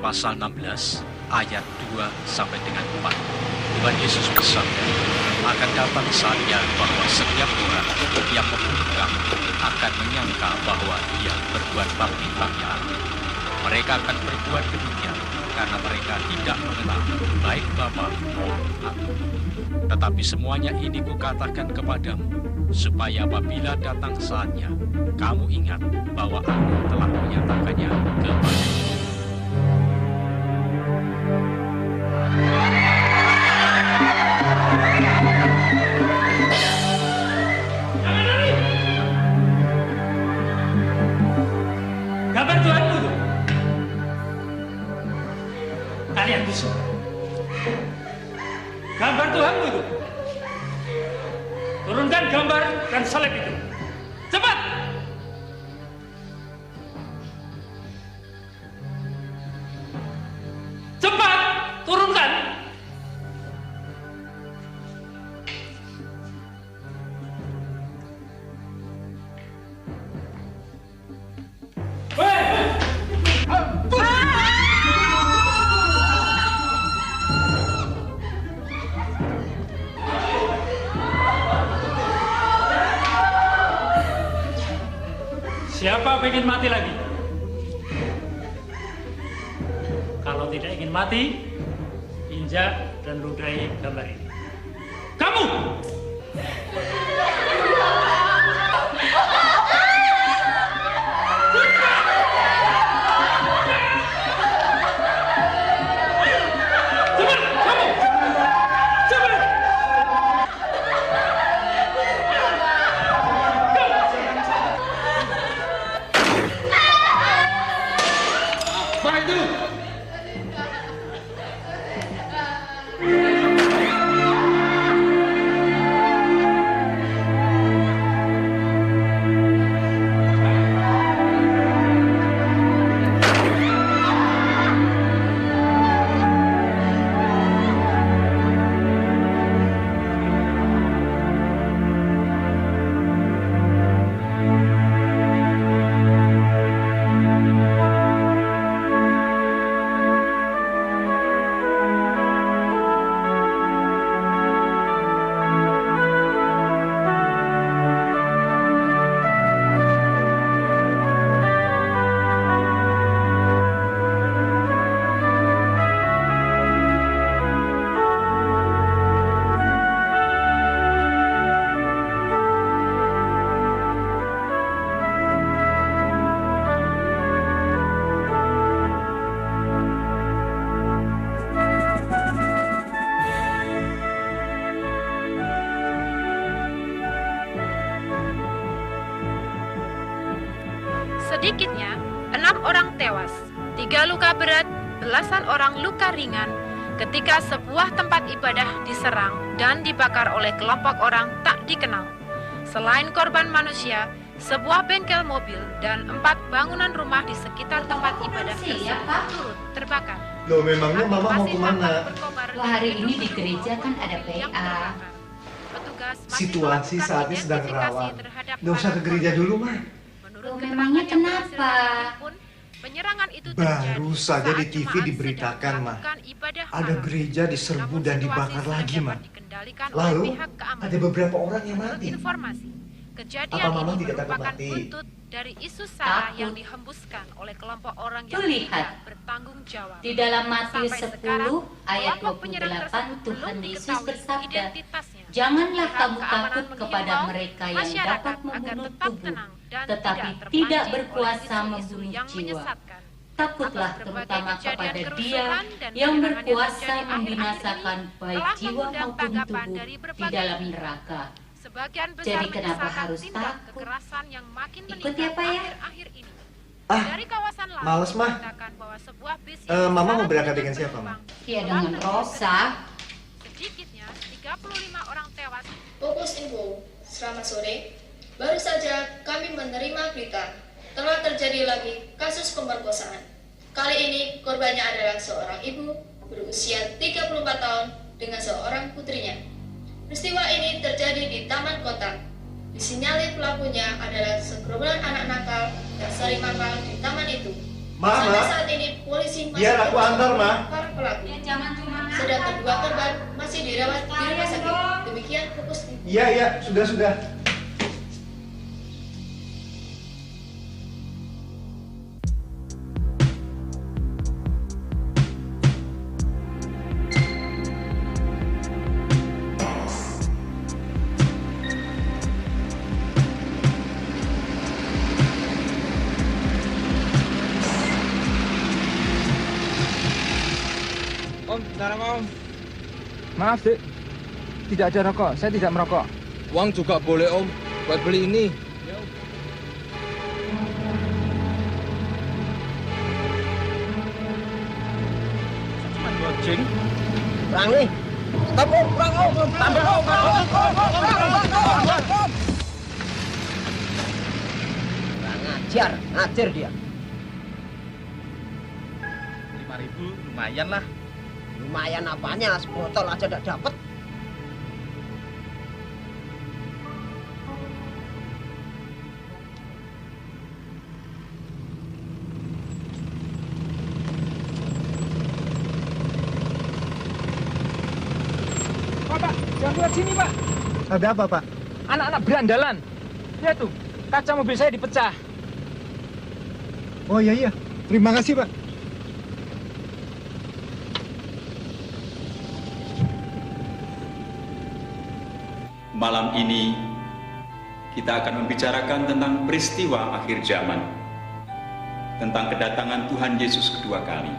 pasal 16 ayat 2 sampai dengan 4. Tuhan Yesus bersabda, akan datang saatnya bahwa setiap orang yang membunuh kamu akan menyangka bahwa dia berbuat bakti bagi Allah. Mereka akan berbuat demikian karena mereka tidak mengenal baik Bapa maupun Aku. Tetapi semuanya ini kukatakan kepadamu, supaya apabila datang saatnya, kamu ingat bahwa Aku telah menyatakannya kepadamu. Gambar Tuhanmu itu. Kalian bisa. Gambar Tuhanmu itu. Turunkan gambar dan salib itu. Cepat! Cepat! Turunkan! Siapa ingin mati lagi? Kalau tidak ingin mati, injak dan ludahi gambar ini. Kamu! Sedikitnya 6 orang tewas, 3 luka berat, belasan orang luka ringan ketika sebuah tempat ibadah diserang dan dibakar oleh kelompok orang tak dikenal. Selain korban manusia, sebuah bengkel mobil dan 4 bangunan rumah di sekitar tempat ibadah tersebut turut terbakar. Loh, memangnya Mama mau kemana? Wah, hari ini di gereja kan ada PA. Situasi saat ini sedang rawan. Nggak usah ke gereja dulu, Ma. Loh, memangnya kenapa? Baru saja di TV diberitakan, Ma. Ada gereja diserbu dan dibakar lagi, Ma. Lalu, ada beberapa orang yang mati. Kejadian Apa Mama ini tidak takut merupakan mati? buntut dari isu sara Takut. yang dihembuskan oleh kelompok orang yang Tuh, lihat. tidak bertanggung jawab. Di dalam Matius Sampai 10 sekarang, ayat kelompok penyerang 28 tersebut Tuhan belum Yesus diketahui bersabda, identitasnya. janganlah Pihak kamu keamanan takut kepada menghimbau mereka yang masyarakat dapat agar membunuh tetap tubuh, tenang dan tetapi terpancing tidak oleh berkuasa isu-isu membunuh yang jiwa. menyesatkan. Takutlah Atas terutama berbagai kepada kejadian Dia kerusuhan dan yang penyerangan berkuasa terjadi akhir-akhir membinasakan ini baik telah jiwa mengundang maupun tanggapan tubuh dari di berbagai dalam pihak. neraka. Sebagian besar Jadi kenapa menyesalkan harus tindak takut? kekerasan yang makin Ikut meningkat ya, Pak, ya? akhir-akhir ini. Ah, Dari kawasan lain males, Mah. mengatakan bahwa sebuah bis Mama mau yang berangkat dengan dengan siapa, penumpang Ya, dengan Rosa. sedikitnya 35 orang tewas. Fokus Info, selamat sore. Baru saja kami menerima berita telah terjadi lagi kasus pemerkosaan. Kali ini korbannya adalah seorang ibu berusia 34 tahun dengan seorang putrinya. Peristiwa ini terjadi di Taman Kota. Disinyalir pelakunya adalah segerombolan anak nakal yang sering mangkal di taman itu. Sampai saat ini polisi masih Biar aku antar, Ma. para pelaku. Ya jangan cuma Sedangkan dua korban masih dirawat di rumah sakit. Demikian fokus. Iya, sudah. Om, sebentar Om. Maaf, Dek. Tidak ada rokok. Saya tidak merokok. Uang juga boleh Om, buat beli ini. Cuma 2 jeng. Kurang nih. Stop Om, kurang Om. Tambah Om. Kurang ngajar dia. 5.000 lumayan lah. Lumayan apanya, sebotol aja udah dapet. Pak, jangan lewat sini, Pak. Ada apa, Pak? Anak-anak berandalan. Lihat tuh, kaca mobil saya dipecah. Oh iya. Terima kasih, Pak. Malam ini kita akan membicarakan tentang peristiwa akhir zaman, tentang kedatangan Tuhan Yesus kedua kali.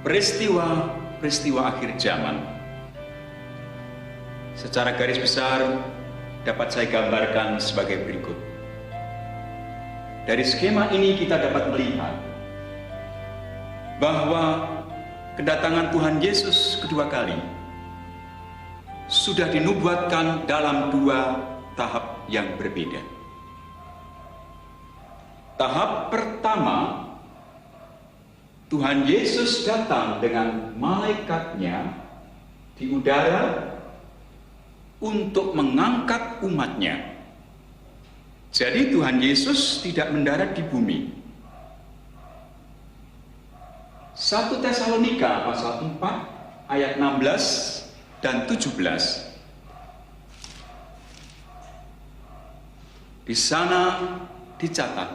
Peristiwa akhir zaman. Secara garis besar dapat saya gambarkan sebagai berikut. Dari skema ini kita dapat melihat bahwa kedatangan Tuhan Yesus kedua kali sudah dinubuatkan dalam 2 tahap yang berbeda. Tahap pertama, Tuhan Yesus datang dengan malaikatnya di udara untuk mengangkat umatnya. Jadi Tuhan Yesus tidak mendarat di bumi. 1 Tesalonika pasal 4 ayat 16 dan 17. Di sana dicatat,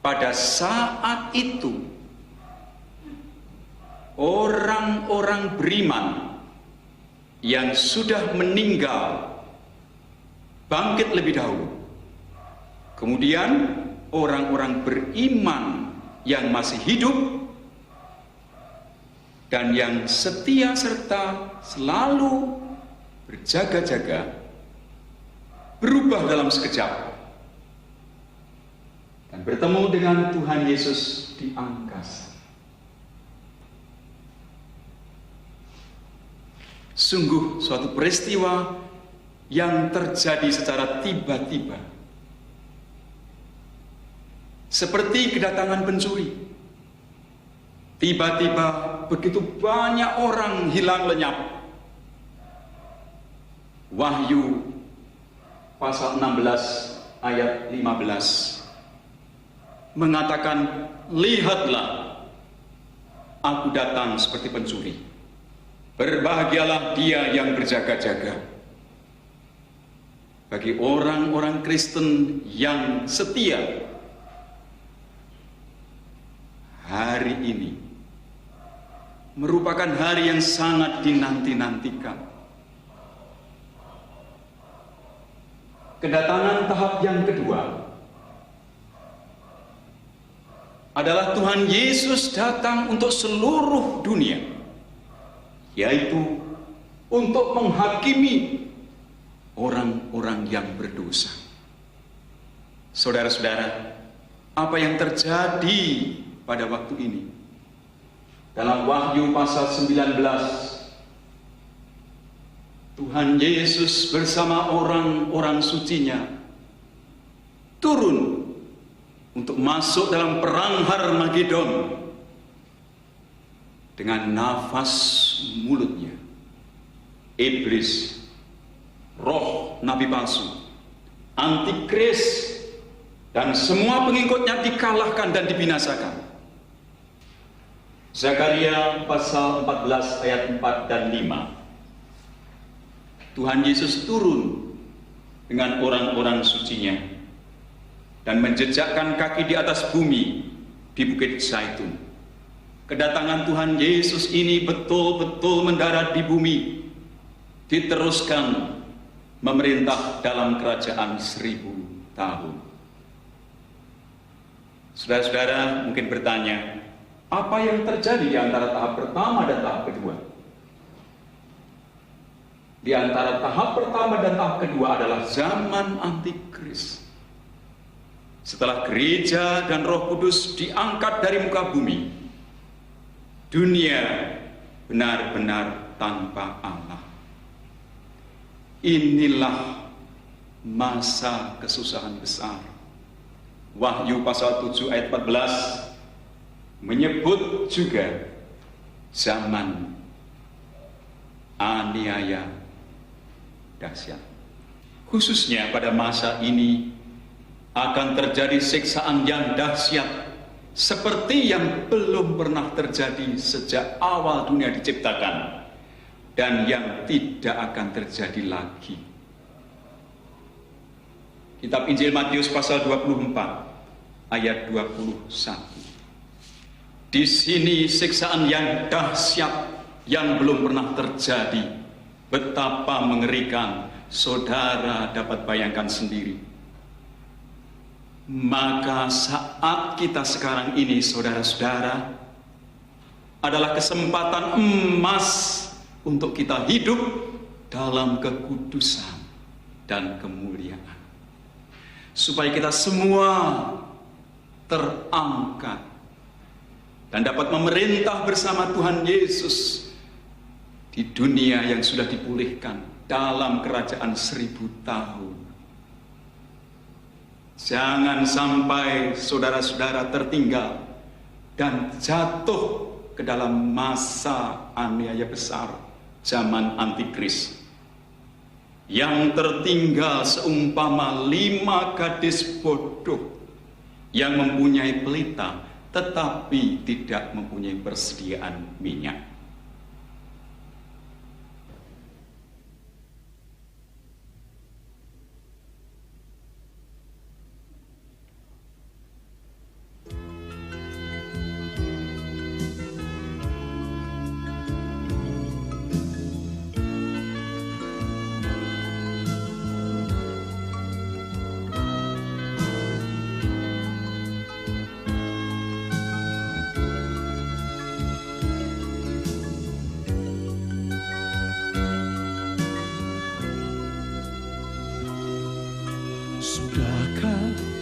pada saat itu orang-orang beriman yang sudah meninggal bangkit lebih dahulu. Kemudian orang-orang beriman yang masih hidup dan yang setia serta selalu berjaga-jaga berubah dalam sekejap dan bertemu dengan Tuhan Yesus di angkasa. Sungguh suatu peristiwa yang terjadi secara tiba-tiba, seperti kedatangan pencuri. Tiba-tiba begitu banyak orang hilang lenyap. Wahyu pasal 16 ayat 15 mengatakan, lihatlah, aku datang seperti pencuri. Berbahagialah dia yang berjaga-jaga. Bagi orang-orang Kristen yang setia, hari ini merupakan hari yang sangat dinanti-nantikan. Kedatangan tahap yang kedua adalah Tuhan Yesus datang untuk seluruh dunia, yaitu untuk menghakimi orang-orang yang berdosa. Saudara-saudara, apa yang terjadi pada waktu ini? Dalam Wahyu pasal 19, Tuhan Yesus bersama orang-orang sucinya turun untuk masuk dalam perang Harmagedon dengan nafas mulutnya. Iblis, roh nabi palsu, antikris, dan semua pengikutnya dikalahkan dan dibinasakan. Zakaria pasal 14 ayat 4 dan 5. Tuhan Yesus turun dengan orang-orang sucinya dan menjejakkan kaki di atas bumi di Bukit Zaitun. Kedatangan Tuhan Yesus ini betul-betul mendarat di bumi, diteruskan memerintah dalam kerajaan 1000 tahun. Saudara-saudara mungkin bertanya, apa yang terjadi di antara tahap pertama dan tahap kedua? Di antara tahap pertama dan tahap kedua adalah zaman antikris. Setelah gereja dan Roh Kudus diangkat dari muka bumi, dunia benar-benar tanpa Allah. Inilah masa kesusahan besar. Wahyu pasal 7 ayat 14 menyebut juga zaman aniaya dahsyat. Khususnya pada masa ini akan terjadi siksaan yang dahsyat seperti yang belum pernah terjadi sejak awal dunia diciptakan dan yang tidak akan terjadi lagi. Kitab Injil Matius pasal 24 ayat 21. Di sini siksaan yang dahsyat yang belum pernah terjadi. Betapa mengerikan, saudara dapat bayangkan sendiri. Maka saat kita sekarang ini, saudara-saudara, adalah kesempatan emas untuk kita hidup dalam kekudusan dan kemuliaan. Supaya kita semua terangkat dan dapat memerintah bersama Tuhan Yesus di dunia yang sudah dipulihkan dalam kerajaan 1000 tahun. Jangan sampai saudara-saudara tertinggal dan jatuh ke dalam masa aniaya besar zaman antikris. Yang tertinggal seumpama 5 gadis bodoh yang mempunyai pelita tetapi tidak mempunyai persediaan minyak.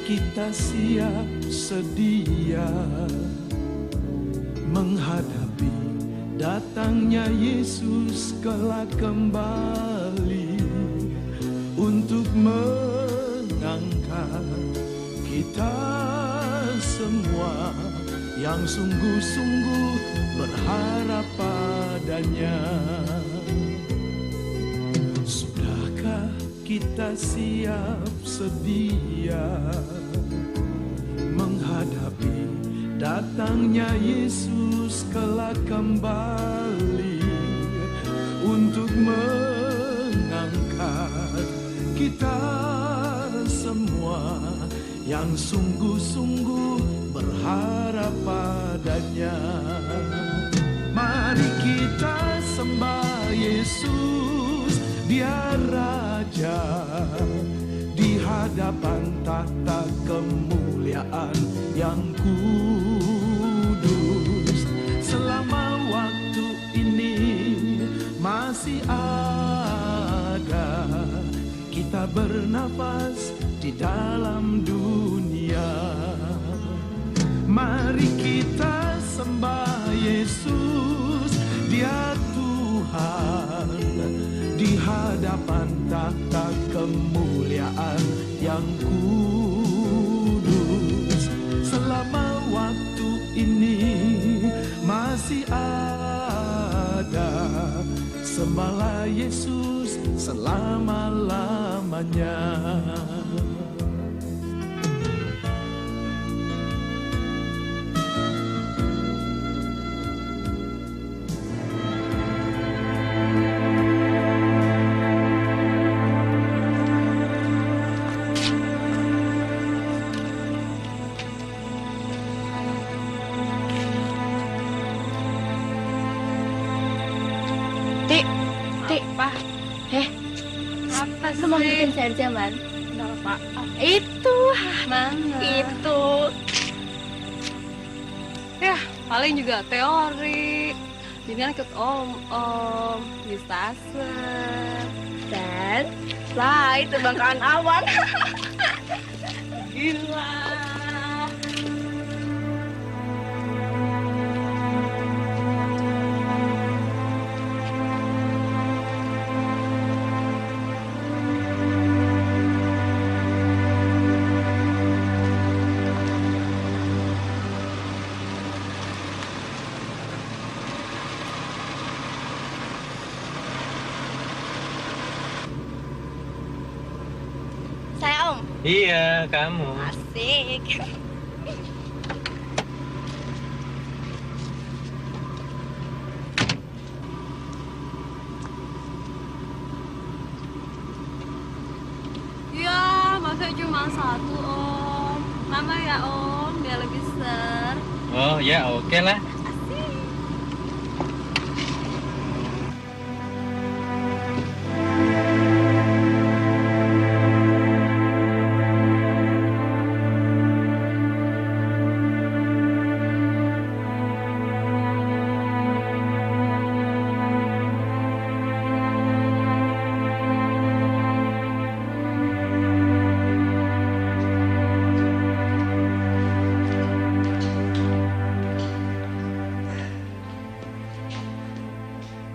Kita siap sedia menghadapi datangnya Yesus kelak kembali untuk mengangkat kita semua yang sungguh-sungguh berharap padanya. Sudahkah kita siap sedia menghadapi datangnya Yesus kelak kembali untuk mengangkat kita semua yang sungguh-sungguh berharap padanya. Mari kita sembah Yesus, Dia Raja, di hadapan tahta kemuliaan yang kudus. Selama waktu ini masih ada, kita bernafas di dalam dunia. Mari kita sembah Yesus, Dia Tuhan, di hadapan tahta kemuliaan yang kudus. Selama waktu ini masih ada, sembahlah Yesus selama-lamanya. Tik, Pak. Apa sih? Lu mau bikin saya zaman? Enggak, Pak. Itu, mana? Itu. Ya, paling juga teori. Jadi kan ikut om di stase. Dan fly terbangkan awan. Gila. Saya om. Iya, kamu. Asik. Ya, masa cuma satu om. Nama ya om, biar lebih ser. Oh ya, oke lah.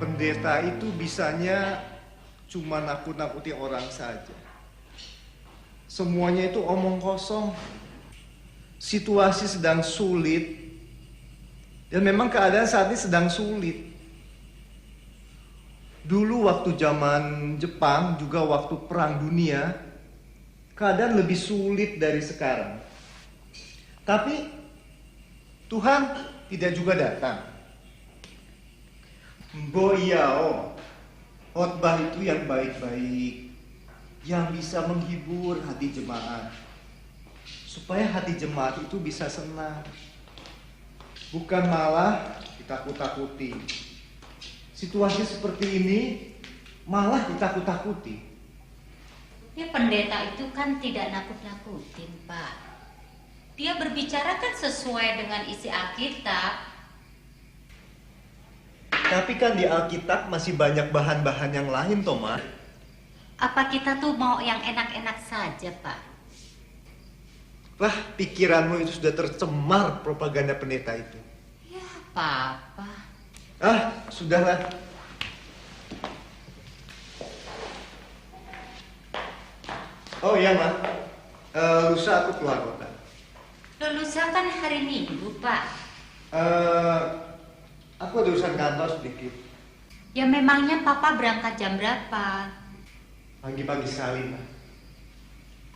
Pendeta itu bisanya cuma nakut-nakuti orang saja. Semuanya itu omong kosong. Situasi sedang sulit. Dan memang keadaan saat ini sedang sulit. Dulu waktu zaman Jepang, juga waktu Perang Dunia, keadaan lebih sulit dari sekarang. Tapi Tuhan tidak juga datang. Boyao, khotbah itu yang baik-baik, yang bisa menghibur hati jemaat, supaya hati jemaat itu bisa senang, bukan malah ditakut-takuti. Situasi seperti ini malah ditakut-takuti. Ya pendeta itu kan tidak nakut-nakutin, Pak. Dia berbicara kan sesuai dengan isi Alkitab. Tapi kan di Alkitab masih banyak bahan-bahan yang lain, Toma. Apa kita tuh mau yang enak-enak saja, Pak? Lah, pikiranmu itu sudah tercemar propaganda pendeta itu. Ya, Papa. Ah, sudahlah. Oh iya, Ma. Lusa aku keluar kota. Lusa kan hari Minggu, Pak. Aku ada urusan kantor sedikit. Ya memangnya Papa berangkat jam berapa? Pagi-pagi sekali, Ma.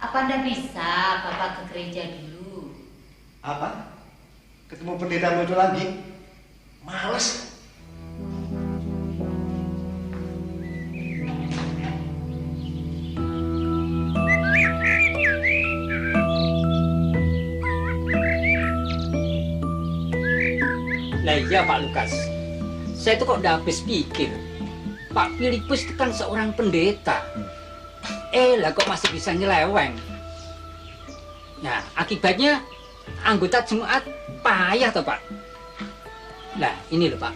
Apa Anda bisa Papa ke gereja dulu? Apa? Ketemu pendeta muncul lagi? Males. Nah iya Pak Lukas, saya tuh kok udah habis pikir. Pak Filipus itu kan seorang pendeta. Lah kok masih bisa nyeleweng. Nah akibatnya anggota jemaat payah toh Pak. Nah ini loh Pak,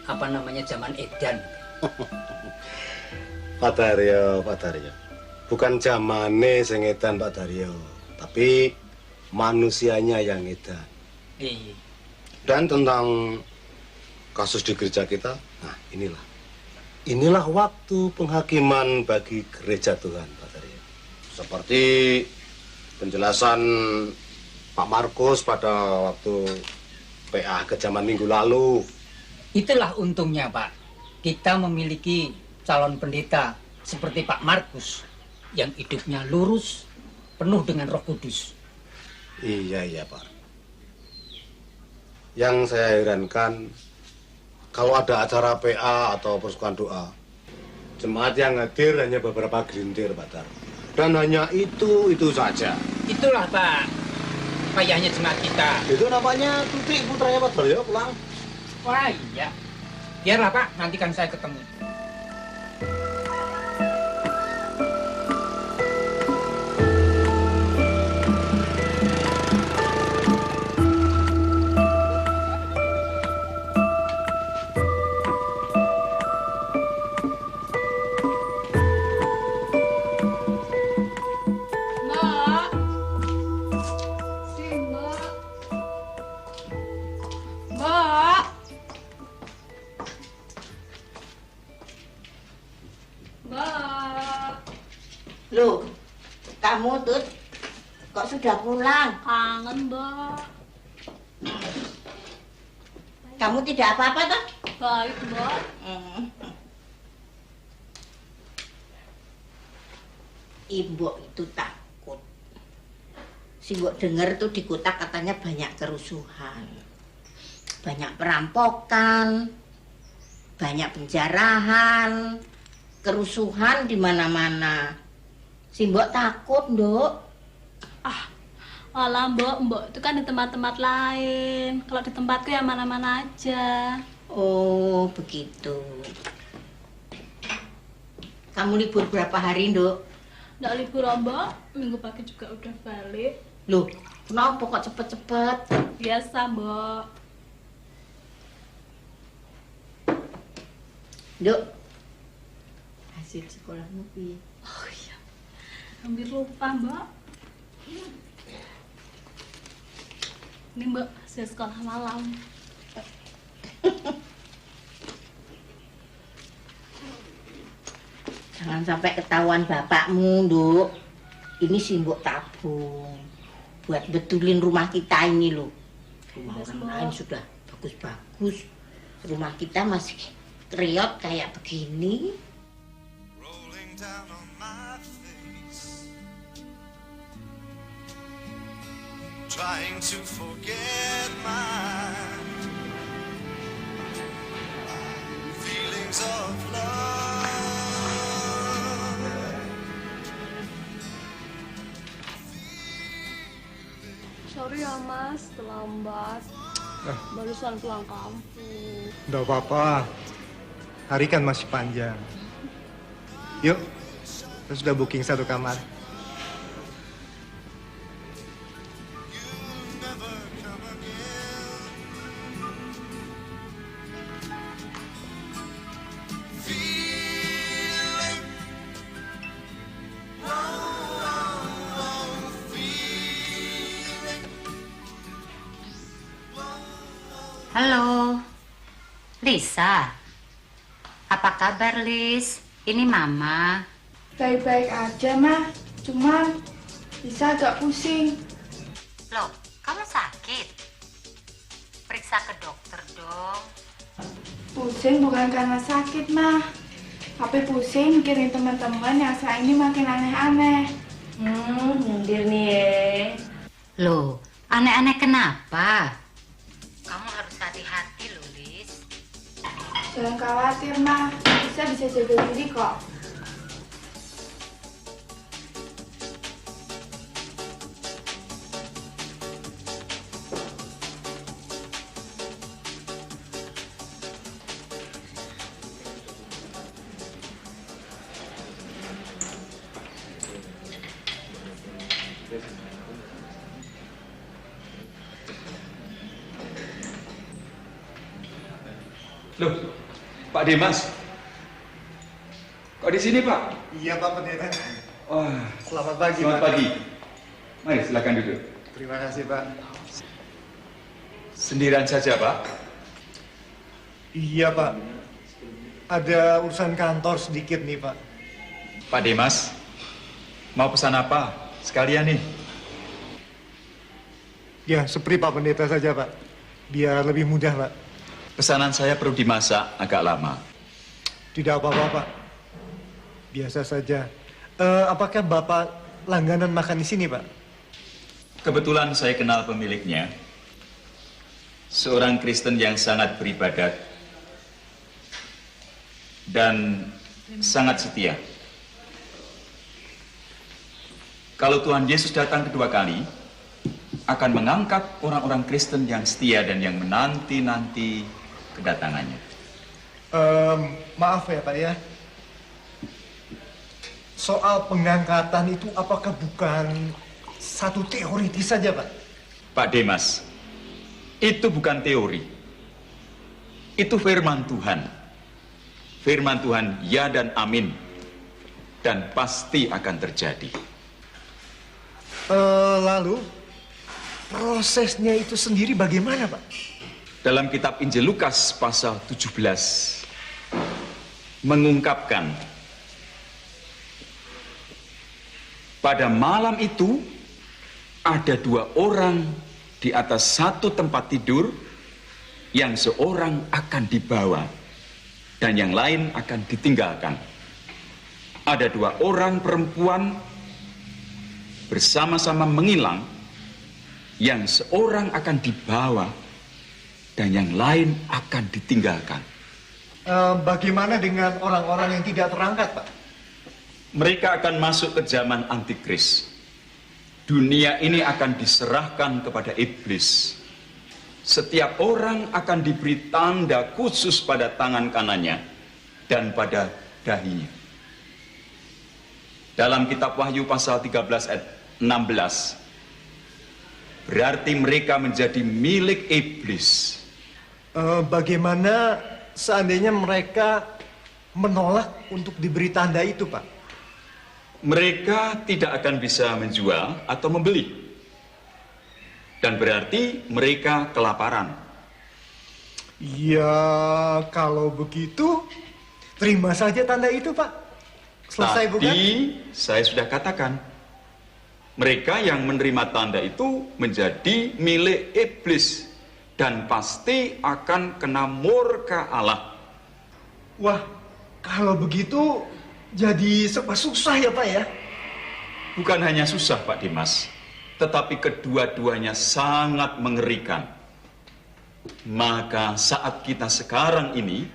apa namanya zaman edan. Pak Daryo. Bukan zamane sing edan Pak Daryo, tapi manusianya yang edan. Iya. Dan tentang kasus di gereja kita, nah inilah waktu penghakiman bagi gereja Tuhan, Pak Daryo. Seperti penjelasan Pak Markus pada waktu PA kejaman minggu lalu. Itulah untungnya Pak, kita memiliki calon pendeta seperti Pak Markus yang hidupnya lurus, penuh dengan Roh Kudus. Iya Pak. Yang saya herankan, kalau ada acara PA atau persekutuan doa, jemaat yang hadir hanya beberapa gelintir, Pak Dar. Dan hanya itu saja. Itulah Pak, payahnya jemaat kita. Itu namanya Tutik putranya Pak Daryo pulang. Wah iya, biarlah Pak, nanti kan saya ketemu. Loh, kamu tuh kok sudah pulang? Kangen, Mbak. Kamu tidak apa-apa toh? Baik, Mbak. Ibu itu takut. Si Mbok dengar tuh di kota katanya banyak kerusuhan. Banyak perampokan, banyak penjarahan, kerusuhan di mana-mana. Si Mbok takut, Nduk. Alah, Mbok itu kan di tempat-tempat lain. Kalau di tempatku ya mana-mana aja. Oh, begitu. Kamu libur berapa hari, Nduk? Nggak libur, Mbak. Minggu pagi juga udah balik. Loh, kenapa kok cepet-cepet? Biasa, Mbak. Nduk, hasil sekolahmu piye? Oh iya, hampir lupa, Mbak. Ini, Mbak, hasil sekolah malam. Jangan sampai ketahuan bapakmu, Nduk. Ini sih Mbok tabung buat betulin rumah kita ini loh. Rumah orang lain sudah bagus-bagus. Rumah kita masih reot kayak begini. Trying to forget my feelings of love. Sorry ya, Mas, terlambat. Barusan pulang kampung. Nggak apa-apa. Hari kan masih panjang. Yuk, kita sudah booking satu kamar. Halo, Lisa. Apa kabar, Lis? Ini Mama. Baik-baik aja, Ma. Cuman Lisa agak pusing. Loh, kamu sakit? Periksa ke dokter dong. Pusing bukan karena sakit, Ma. Tapi pusing mikirin teman-teman yang saat ini makin aneh-aneh. Nyindir nih ya. Loh, aneh-aneh kenapa? Kamu harus hati-hati loh, Lis. Jangan khawatir, Ma. Lisa bisa jaga diri kok. Loh, Pak Dimas. Kok di sini, Pak? Iya, Pak Pendeta. Wah, Selamat pagi, selamat Pak. pagi. Mari, silakan duduk. Terima kasih, Pak. Sendirian saja, Pak? Iya, Pak. Ada urusan kantor sedikit nih, Pak. Pak Dimas, mau pesan apa? Sekalian nih. Ya, seperti Pak Pendeta saja, Pak. Biar lebih mudah, Pak. Pesanan saya perlu dimasak agak lama. Tidak apa-apa, Pak. Biasa saja. Apakah Bapak langganan makan di sini, Pak? Kebetulan saya kenal pemiliknya. Seorang Kristen yang sangat beribadat dan sangat setia. Kalau Tuhan Yesus datang kedua kali, akan mengangkat orang-orang Kristen yang setia dan yang menanti-nanti kedatangannya. Maaf ya, Pak ya. soal pengangkatan itu apakah bukan satu teoritis saja, Pak? Pak Demas, itu bukan teori. Itu firman Tuhan. Firman Tuhan ya dan amin. Dan pasti akan terjadi. Lalu prosesnya itu sendiri bagaimana, Pak? Dalam kitab Injil Lukas pasal 17 mengungkapkan pada malam itu ada 2 orang di atas satu tempat tidur, yang seorang akan dibawa dan yang lain akan ditinggalkan. Ada 2 orang perempuan bersama-sama mengilang, yang seorang akan dibawa dan yang lain akan ditinggalkan. Bagaimana dengan orang-orang yang tidak terangkat, Pak? Mereka akan masuk ke zaman antikris. Dunia ini akan diserahkan kepada iblis. Setiap orang akan diberi tanda khusus pada tangan kanannya dan pada dahinya. Dalam kitab Wahyu pasal 13 ayat 16, berarti mereka menjadi milik iblis. Bagaimana seandainya mereka menolak untuk diberi tanda itu, Pak? Mereka tidak akan bisa menjual atau membeli. Dan berarti mereka kelaparan. Ya, kalau begitu, terima saja tanda itu, Pak. Selesai, bukan? Tadi saya sudah katakan, mereka yang menerima tanda itu menjadi milik iblis dan pasti akan kena murka Allah. Wah, kalau begitu jadi serba susah ya, Pak, ya? Bukan hanya susah, Pak Dimas, tetapi kedua-duanya sangat mengerikan. Maka saat kita sekarang ini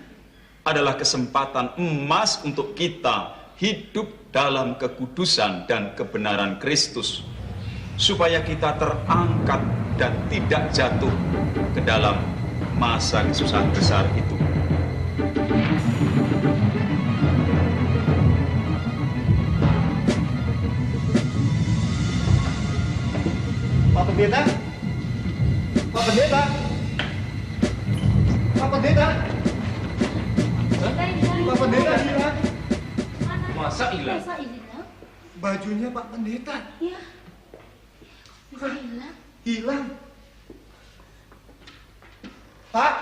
adalah kesempatan emas untuk kita hidup dalam kekudusan dan kebenaran Kristus, supaya kita terangkat dan tidak jatuh ke dalam masa kesusahan besar itu. Pak Pendeta? Pak Pendeta? Pak Pendeta? Pak Pendeta hilang. Masa hilang? Bajunya Pak Pendeta. Iya. Bisa hilang? Hilang. Pak?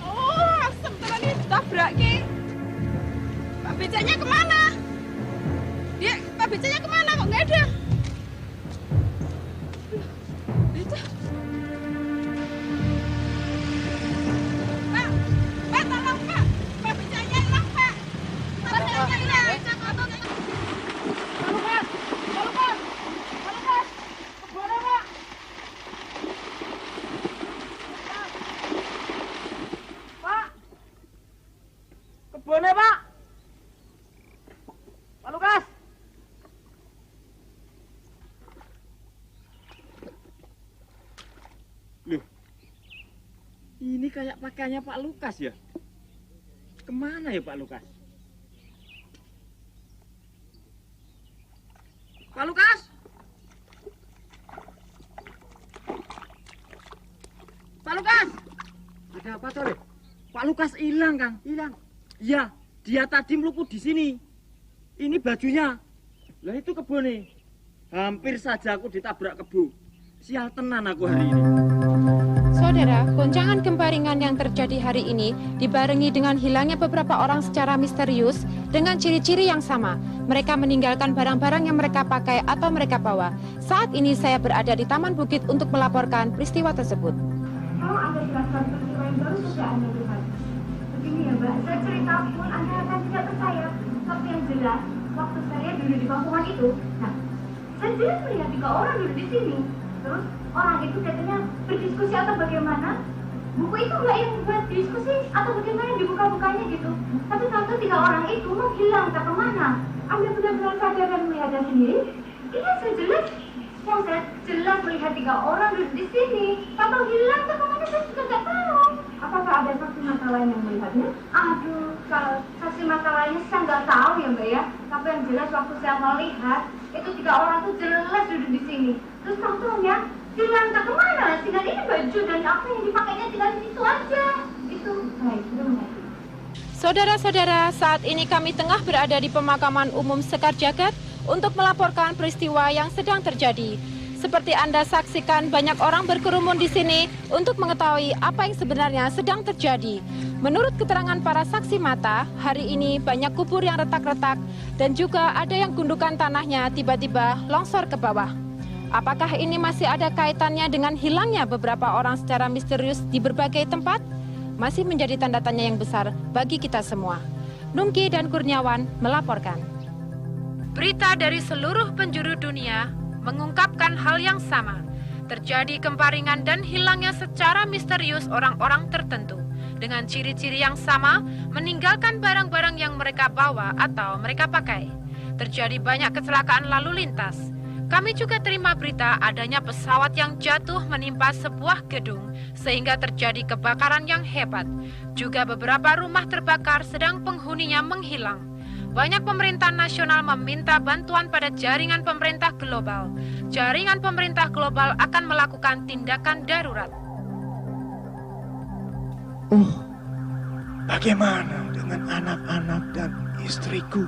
Oh, asem tenan ini tabrak ki. Pak becaknya kemana? Dia, Pak becaknya kemana kok nggak ada? Becak. Pak, tolong Pak. Pak becaknya hilang Pak. Pak becaknya hilang. Halo Pak. Halo Pak. Halo Pak. Kemana Pak? Pak. Kebunnya Pak. Pak Lukas. Loh, ini kayak pakaiannya Pak Lukas ya? Kemana ya Pak Lukas? Pak Lukas. Pak Lukas. Ada apa Tore? Pak Lukas hilang Kang, hilang. Iya, dia tadi meluput di sini. Ini bajunya. Lah itu kebunnya. Hampir saja aku ditabrak kebo. Sial tenan aku hari ini. Saudara, goncangan gempa ringan yang terjadi hari ini dibarengi dengan hilangnya beberapa orang secara misterius dengan ciri-ciri yang sama. Mereka meninggalkan barang-barang yang mereka pakai atau mereka bawa. Saat ini saya berada di Taman Bukit untuk melaporkan peristiwa tersebut. Kalau Anda jelaskan peristiwa yang baru saja Anda lihat. Begini ya Mbak, saya cerita pun Anda akan tidak percaya. Tapi yang jelas, waktu saya dulu di kampungan itu, nah, saya jelas melihat 3 orang dulu di sini. Terus orang itu katanya berdiskusi atau bagaimana. Buku itu nggak yang buat diskusi atau bagaimana dibuka-bukanya gitu. Tapi satu 3 orang itu menghilang, tak kemana. Anda benar-benar sadar dan melihatnya sendiri? Iya, saya jelas. Yang saya jelas melihat 3 orang duduk di sini. Kapan hilang ke kemana saya juga nggak tahu. Apakah ada saksi mata lain yang melihatnya? Aduh, kalau saksi mata lainnya saya nggak tahu ya Mbak ya. Tapi yang jelas waktu saya melihat, itu 3 orang tuh jelas duduk di sini. Terus tahu-tahunya hilang ke kemana? Tinggal ini baju dan apa yang dipakainya tinggal di situ aja. Itu baik, terima kasih. Saudara-saudara, saat ini kami tengah berada di Pemakaman Umum Sekarjagat untuk melaporkan peristiwa yang sedang terjadi. Seperti Anda saksikan, banyak orang berkerumun di sini untuk mengetahui apa yang sebenarnya sedang terjadi. Menurut keterangan para saksi mata, hari ini banyak kubur yang retak-retak dan juga ada yang gundukan tanahnya tiba-tiba longsor ke bawah. Apakah ini masih ada kaitannya dengan hilangnya beberapa orang secara misterius di berbagai tempat? Masih menjadi tanda tanya yang besar bagi kita semua. Nungki dan Kurniawan melaporkan. Berita dari seluruh penjuru dunia mengungkapkan hal yang sama. Terjadi kemparingan dan hilangnya secara misterius orang-orang tertentu. Dengan ciri-ciri yang sama, meninggalkan barang-barang yang mereka bawa atau mereka pakai. Terjadi banyak kecelakaan lalu lintas. Kami juga terima berita adanya pesawat yang jatuh menimpa sebuah gedung sehingga terjadi kebakaran yang hebat. Juga beberapa rumah terbakar sedang penghuninya menghilang. Banyak pemerintah nasional meminta bantuan pada jaringan pemerintah global. Jaringan pemerintah global akan melakukan tindakan darurat. Bagaimana dengan anak-anak dan istriku?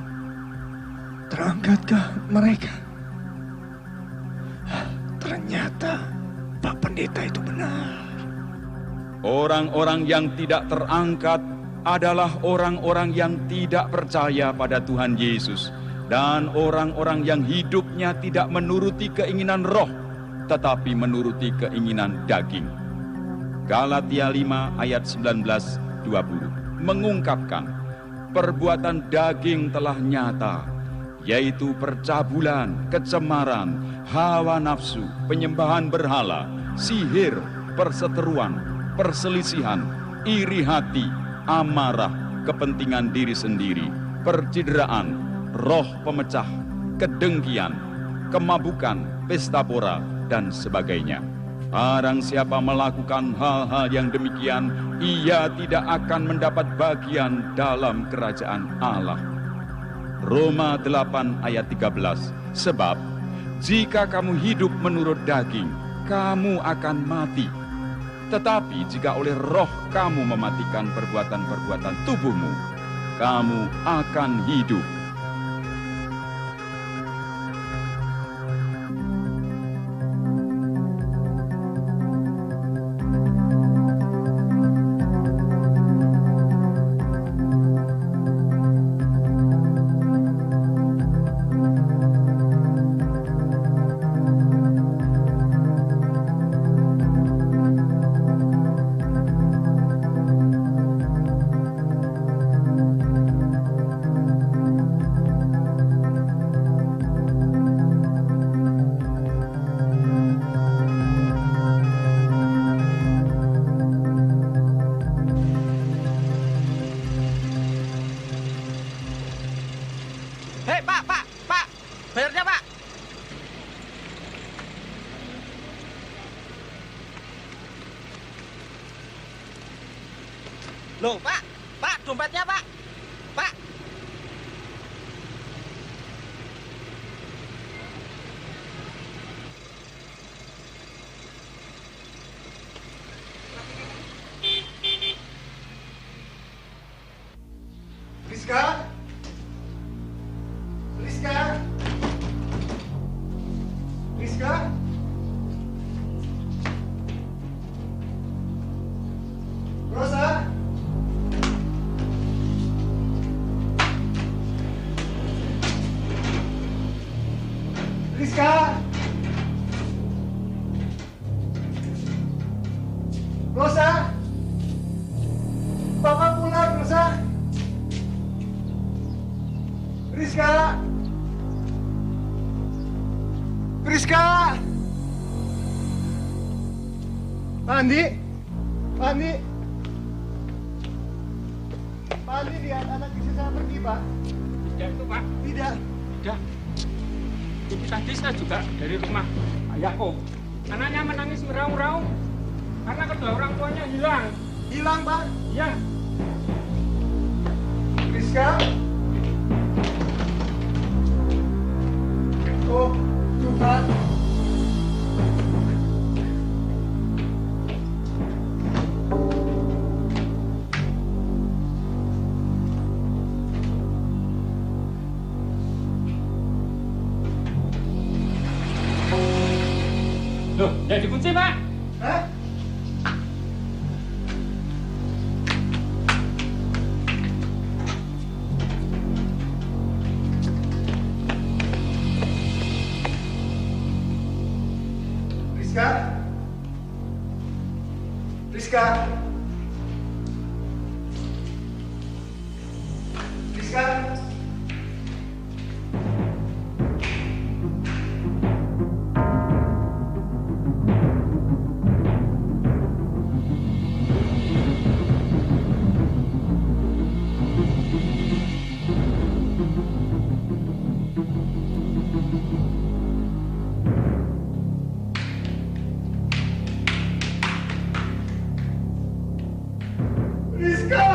Terangkatkah mereka? Ternyata Pak Pendeta itu benar. Orang-orang yang tidak terangkat adalah orang-orang yang tidak percaya pada Tuhan Yesus dan orang-orang yang hidupnya tidak menuruti keinginan roh tetapi menuruti keinginan daging. Galatia 5 ayat 19-20 mengungkapkan perbuatan daging telah nyata, yaitu percabulan, kecemaran, hawa nafsu, penyembahan berhala, sihir, perseteruan, perselisihan, iri hati, amarah, kepentingan diri sendiri, percideraan, roh pemecah, kedengkian, kemabukan, pesta pora, dan sebagainya. Barang siapa melakukan hal-hal yang demikian, ia tidak akan mendapat bagian dalam kerajaan Allah. Roma 8 ayat 13. Sebab, jika kamu hidup menurut daging, kamu akan mati. Tetapi jika oleh roh kamu mematikan perbuatan-perbuatan tubuhmu, kamu akan hidup. Loh, Pak, dompetnya, Pak. Pak. Rizka? Rizka? Rizka? Rosa? Rizka? Rosa? Papa pulang, Rosa? Rizka? Rizka? Pak Andi? Pak Andi? Pak Andi lihat anak istri saya pergi, Pak. Tidak itu, Pak. Tidak. Tidak. Itu tadi saya juga dari rumah Pak Yakob. Anaknya menangis meraung-raung karena kedua orang tuanya hilang. Hilang, Pak? Iya. Rizka? Oh, Tuhan. Loh, ya dikunci, Pak. Hah? Rizka? Rizka? Rizka? Rizka! Rizka!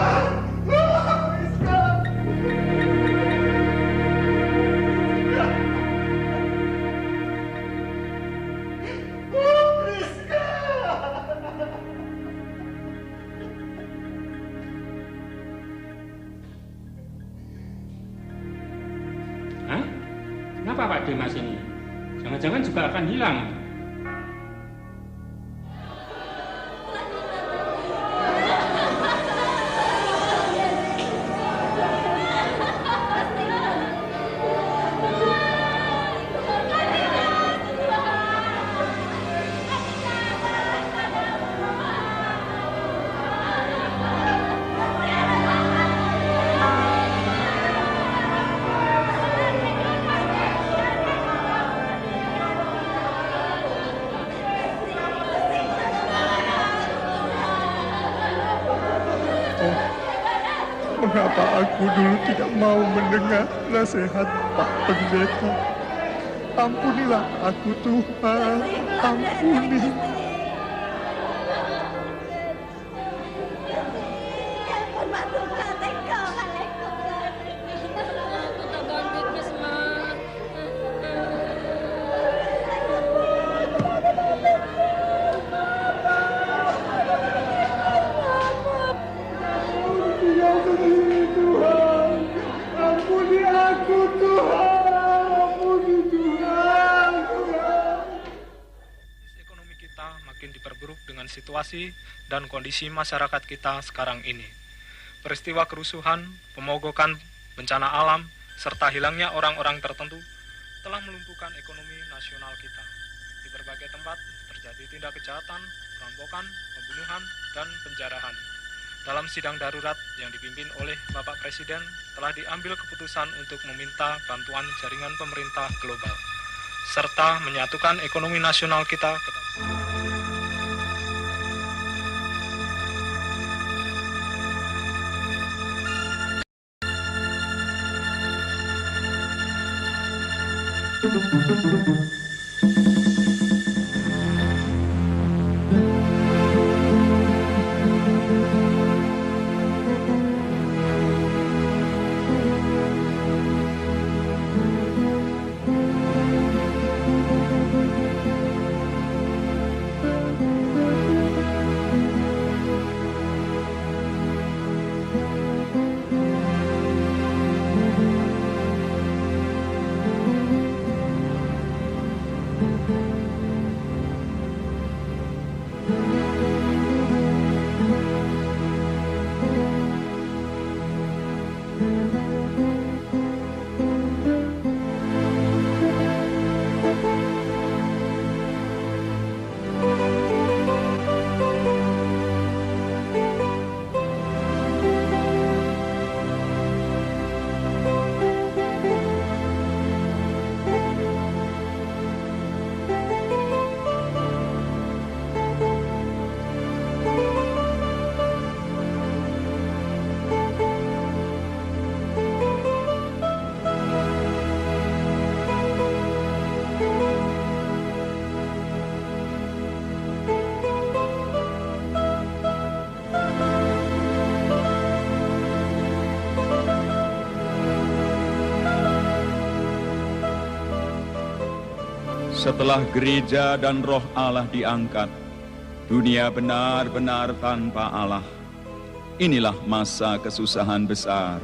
Rizka! Hah? Kenapa Pak Dimas ini? Jangan-jangan juga akan hilang. Mengapa aku dulu tidak mau mendengar nasihat Pak Pendeta? Ampunilah aku, Tuhan. Ampuni. Situasi dan kondisi masyarakat kita sekarang ini. Peristiwa kerusuhan, pemogokan, bencana alam, serta hilangnya orang-orang tertentu telah melumpuhkan ekonomi nasional kita. Di berbagai tempat terjadi tindak kejahatan, perampokan, pembunuhan, dan penjarahan. Dalam sidang darurat yang dipimpin oleh Bapak Presiden telah diambil keputusan untuk meminta bantuan jaringan pemerintah global, serta menyatukan ekonomi nasional kita ke Setelah gereja dan roh Allah diangkat, dunia benar-benar tanpa Allah. Inilah masa kesusahan besar.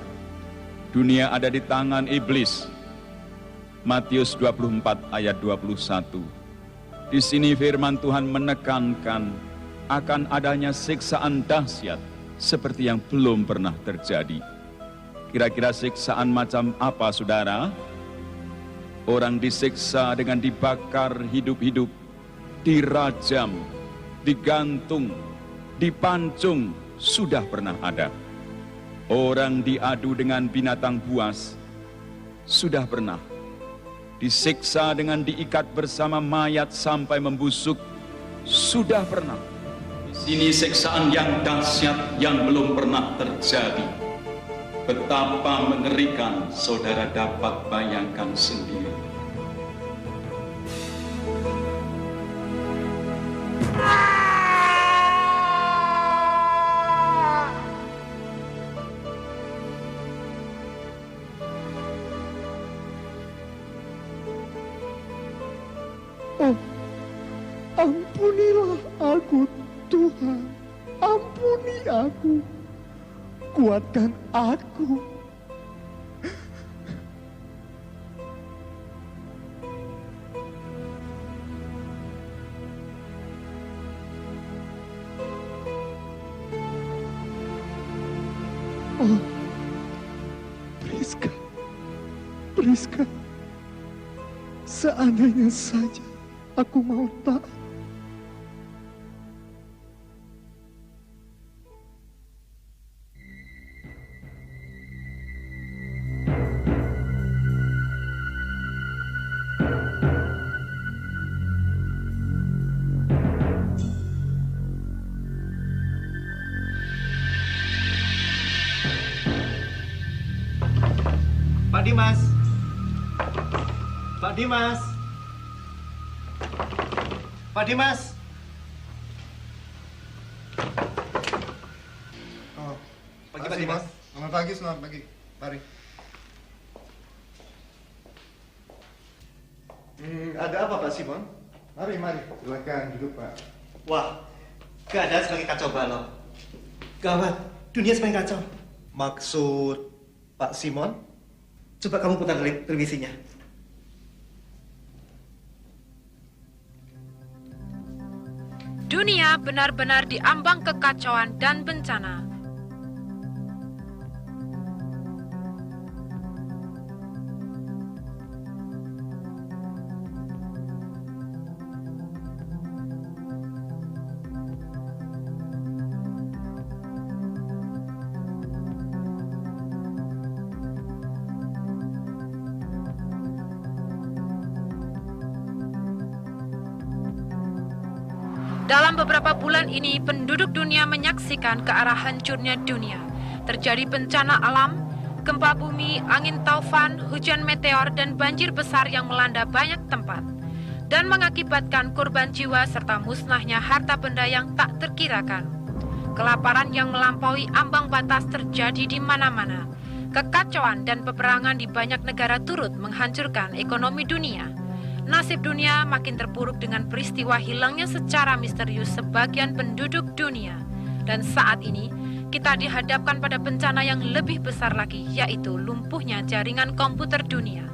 Dunia ada di tangan iblis. Matius 24 ayat 21. Di sini firman Tuhan menekankan akan adanya siksaan dahsyat seperti yang belum pernah terjadi. Kira-kira siksaan macam apa, saudara? Orang disiksa dengan dibakar hidup-hidup, dirajam, digantung, dipancung, sudah pernah ada. Orang diadu dengan binatang buas, sudah pernah. Disiksa dengan diikat bersama mayat sampai membusuk, sudah pernah. Di sini siksaan yang dahsyat yang belum pernah terjadi. Betapa mengerikan, saudara dapat bayangkan sendiri. Oh, ampunilah aku, Tuhan. Ampuni aku. Kuatkan aku. Oh, Priska, Priska, seandainya saja aku mau taat. Pak Dimas. Pak Dimas. Pak Dimas. Oh, Pagi Pak Dimas. Selamat pagi, selamat pagi. Mari. Ada apa Pak Simon? Mari, mari. Silakan duduk, Pak. Wah, keadaan semakin kacau balau. Gawat, dunia semakin kacau. Maksud Pak Simon? Coba kamu putar televisinya. Dunia benar-benar diambang kekacauan dan bencana. Dalam beberapa bulan ini, penduduk dunia menyaksikan ke arah hancurnya dunia. Terjadi bencana alam, gempa bumi, angin taufan, hujan meteor, dan banjir besar yang melanda banyak tempat. Dan mengakibatkan korban jiwa serta musnahnya harta benda yang tak terkirakan. Kelaparan yang melampaui ambang batas terjadi di mana-mana. Kekacauan dan peperangan di banyak negara turut menghancurkan ekonomi dunia. Nasib dunia makin terpuruk dengan peristiwa hilangnya secara misterius sebagian penduduk dunia. Dan saat ini, kita dihadapkan pada bencana yang lebih besar lagi, yaitu lumpuhnya jaringan komputer dunia.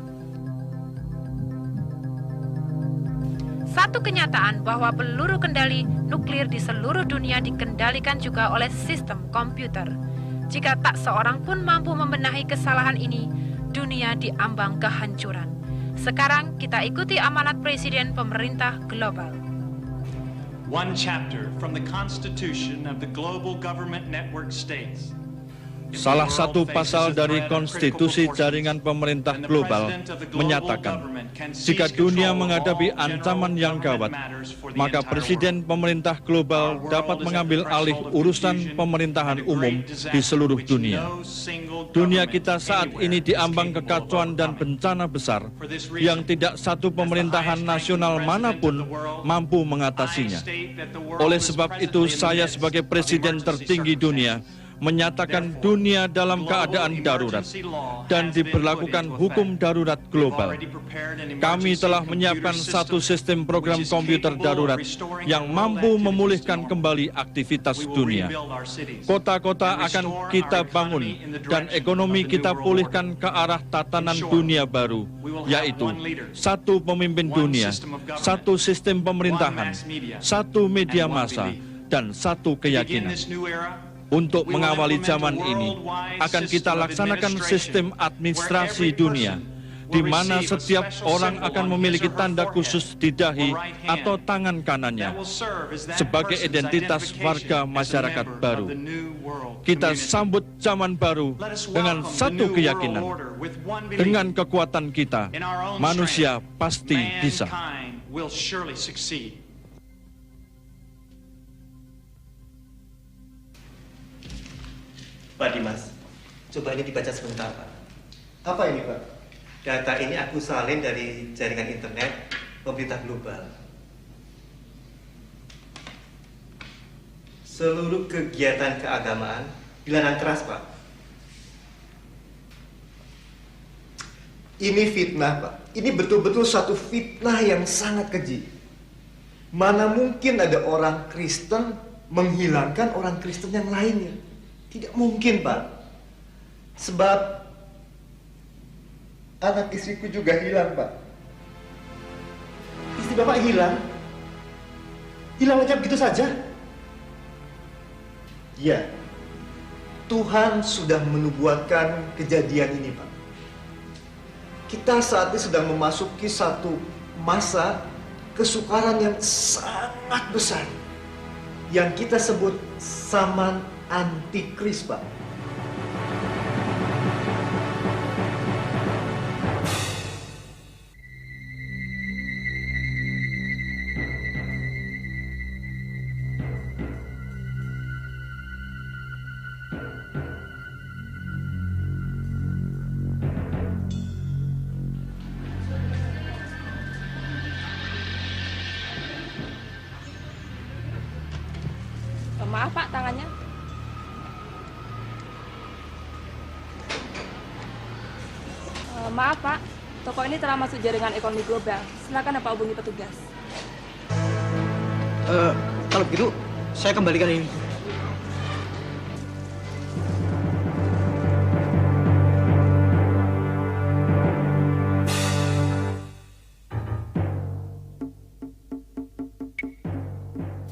Satu kenyataan bahwa peluru kendali nuklir di seluruh dunia dikendalikan juga oleh sistem komputer. Jika tak seorang pun mampu membenahi kesalahan ini, dunia diambang kehancuran. Sekarang kita ikuti amanat Presiden Pemerintah Global. One chapter from the Constitution of the Global Government Network states. Salah satu pasal dari Konstitusi Jaringan Pemerintah Global menyatakan, jika dunia menghadapi ancaman yang gawat, maka Presiden Pemerintah Global dapat mengambil alih urusan pemerintahan umum di seluruh dunia. Dunia kita saat ini diambang kekacauan dan bencana besar yang tidak satu pemerintahan nasional manapun mampu mengatasinya. Oleh sebab itu, saya sebagai Presiden tertinggi dunia menyatakan dunia dalam keadaan darurat dan diberlakukan hukum darurat global. Kami telah menyiapkan satu sistem program komputer darurat yang mampu memulihkan kembali aktivitas dunia. Kota-kota akan kita bangun dan ekonomi kita pulihkan ke arah tatanan dunia baru, yaitu satu pemimpin dunia, satu sistem pemerintahan, satu media massa, dan satu keyakinan. Untuk mengawali zaman ini, akan kita laksanakan sistem administrasi dunia, di mana setiap orang akan memiliki tanda khusus di dahi atau tangan kanannya sebagai identitas warga masyarakat baru. Kita sambut zaman baru dengan satu keyakinan. Dengan kekuatan kita, manusia pasti bisa. Pak Dimas, coba ini dibaca sebentar, Pak. Apa ini, Pak? Data ini aku salin dari jaringan internet pemerintah global. Seluruh kegiatan keagamaan dilarang keras, Pak. Ini fitnah, Pak. Ini betul-betul satu fitnah yang sangat keji. Mana mungkin ada orang Kristen menghilangkan orang Kristen yang lainnya? Tidak mungkin, Pak. Sebab anak istriku juga hilang, Pak. Istri Bapak hilang. Hilang aja begitu saja. Ya, Tuhan sudah menubuatkan kejadian ini, Pak. Kita saat ini sedang memasuki satu masa kesukaran yang sangat besar. Yang kita sebut zaman antikris, Pak. Maaf Pak, tangannya. Maaf Pak, toko ini telah masuk jaringan ekonomi global. Silakan Bapak hubungi petugas. Kalau begitu, saya kembalikan ini.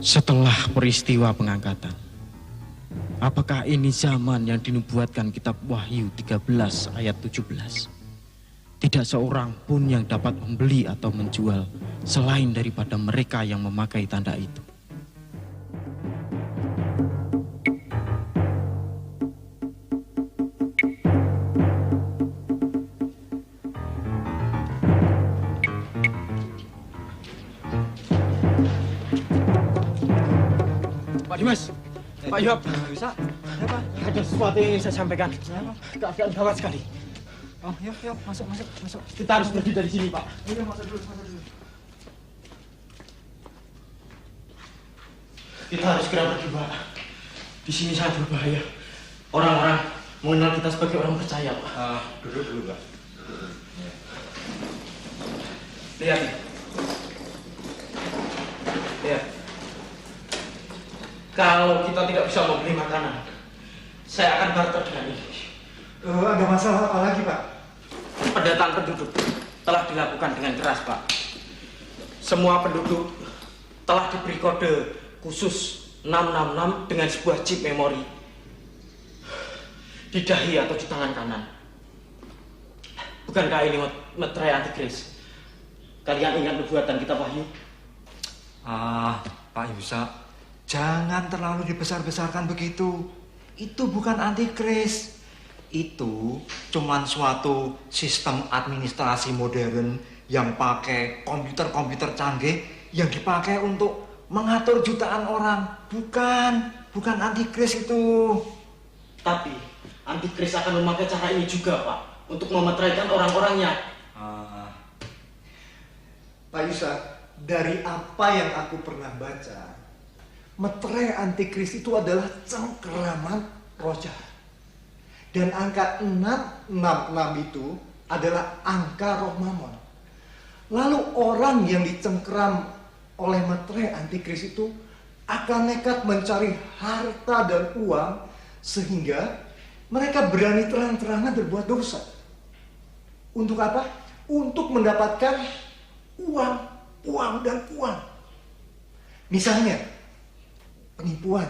Setelah peristiwa pengangkatan, apakah ini zaman yang dinubuatkan kitab Wahyu 13 ayat 17? Tidak seorang pun yang dapat membeli atau menjual selain daripada mereka yang memakai tanda itu. Pak Dimas, Pak Yohab, bisa? Apa? Ada sesuatu yang ingin saya sampaikan. Keadaan gawat sekali. Oh, yuk, masuk. Kita harus pergi dari sini, Pak. Ayo, masuk dulu. Kita harus segera pergi, Pak. Di sini sangat berbahaya. Orang-orang mengenal kita sebagai orang percaya, Pak. Duduk dulu, Pak. Lihat. Kalau kita tidak bisa membeli makanan, saya akan barter dengan ini. Ada masalah apa lagi, Pak? Pendataan penduduk telah dilakukan dengan keras, Pak. Semua penduduk telah diberi kode khusus 666 dengan sebuah chip memori di dahi atau di tangan kanan. Bukankah ini meterai antikris? Kalian ingat nubuatan kita Wahyu? Pak Yusa, jangan terlalu dibesar-besarkan begitu. Itu bukan antikris. Itu cuman suatu sistem administrasi modern yang pakai komputer-komputer canggih yang dipakai untuk mengatur jutaan orang. Bukan antikris itu. Tapi antikris akan memakai cara ini juga, Pak, untuk memeteraikan orang-orangnya. Pak Yusa, dari apa yang aku pernah baca, meterai antikris itu adalah cengkeraman roh jahat. Dan angka 666 itu adalah angka roh Mammon. Lalu orang yang dicengkeram oleh meterai antikris itu akan nekat mencari harta dan uang sehingga mereka berani terang-terangan berbuat dosa. Untuk apa? Untuk mendapatkan uang dan uang. Misalnya, penipuan,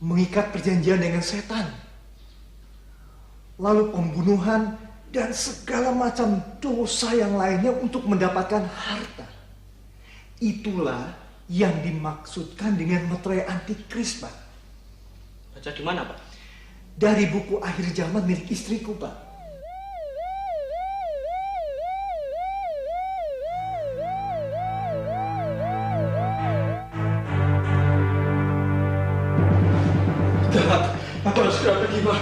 mengikat perjanjian dengan setan, lalu pembunuhan, dan segala macam dosa yang lainnya untuk mendapatkan harta. Itulah yang dimaksudkan dengan meterai antikris, Pak. Baca di mana, Pak? Dari buku Akhir Zaman milik istriku, Pak. Gawat, aku harus segera pergi, Pak.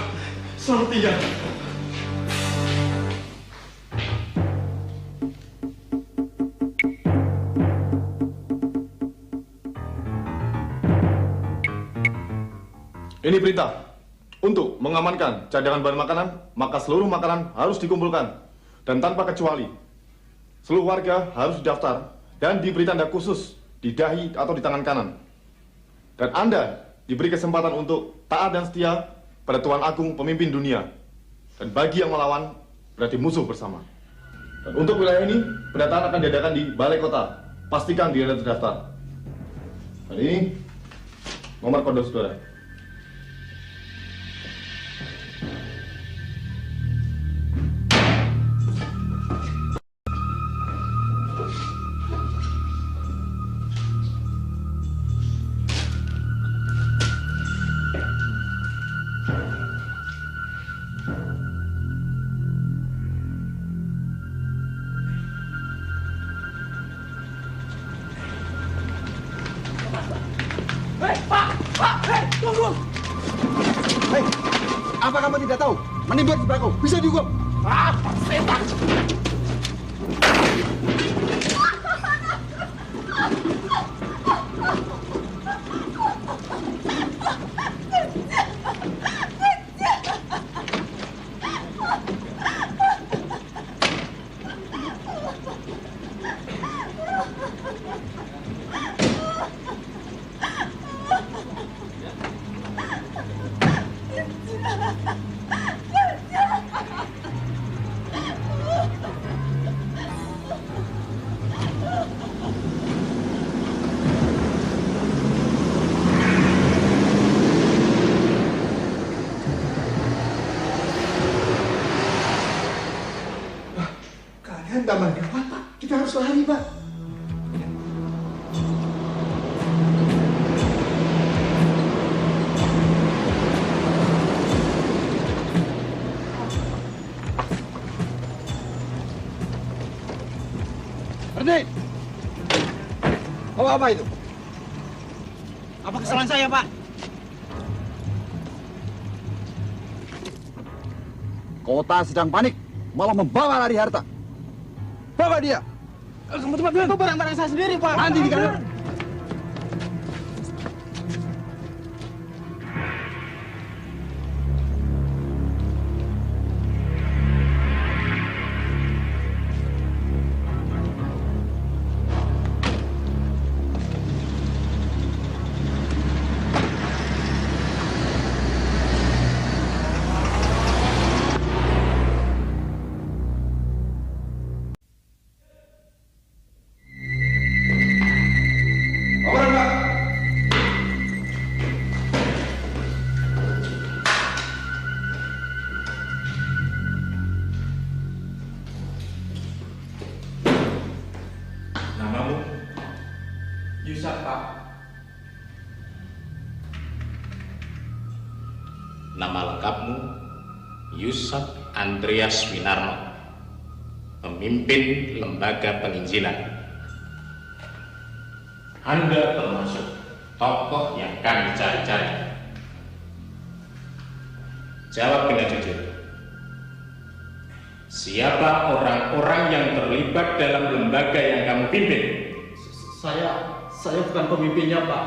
Selamat tinggal. Ini perintah. Untuk mengamankan cadangan bahan makanan, maka seluruh makanan harus dikumpulkan. Dan tanpa kecuali, seluruh warga harus didaftar dan diberi tanda khusus di dahi atau di tangan kanan. Dan Anda diberi kesempatan untuk taat dan setia pada Tuhan Agung pemimpin dunia. Dan bagi yang melawan, berarti musuh bersama. Dan untuk wilayah ini, pendataan akan diadakan di balai kota. Pastikan diri Anda terdaftar. Dan ini nomor kode saudara. Apa kamu tidak tahu? Menimbun sebelahku, bisa dihukum. Setan! Taman gawat, Pak. Kita harus lari, Pak. Berhenti! Bawa apa itu? Apa kesalahan saya, Pak? Kota sedang panik, malah membawa lari harta. Bawa dia. Cepat, itu barang-barang saya sendiri, Pak. Nanti di kamar. Yusuf, Pak. Nama lengkapmu Yusuf Andreas Winarno, pemimpin lembaga penginjilan. Anda termasuk tokoh yang kami cari-cari. Jawab dengan jujur. Siapa orang-orang yang terlibat dalam lembaga yang kamu pimpin? Saya bukan pemimpinnya, Pak.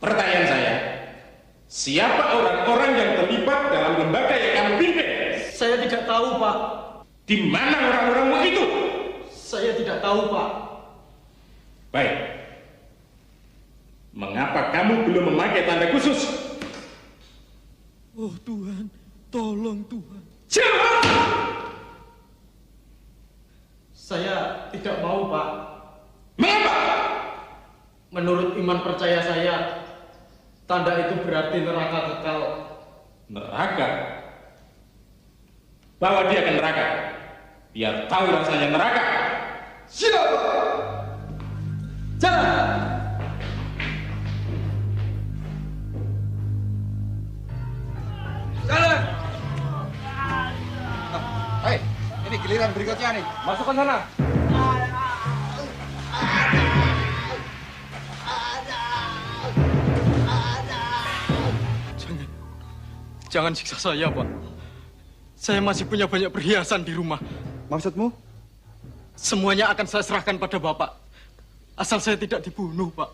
Pertanyaan saya, Siapa orang-orang yang terlibat dalam lembaga yang kamu pimpin? Saya tidak tahu, Pak. Di mana orang-orangmu itu? Saya tidak tahu, Pak. Baik. Mengapa kamu belum memakai tanda khusus? Oh Tuhan, tolong Tuhan. Jawab! Saya tidak mau, Pak. Mengapa? Menurut iman percaya saya, tanda itu berarti neraka kekal. Neraka? Bawa dia ke neraka. Biar tahu rasanya neraka. Siapa? Jalan! Jalan! Hei, ini giliran berikutnya nih. Masukkan sana. Jangan siksa saya, Pak. Saya masih punya banyak perhiasan di rumah. Maksudmu? Semuanya akan saya serahkan pada Bapak. Asal saya tidak dibunuh, Pak.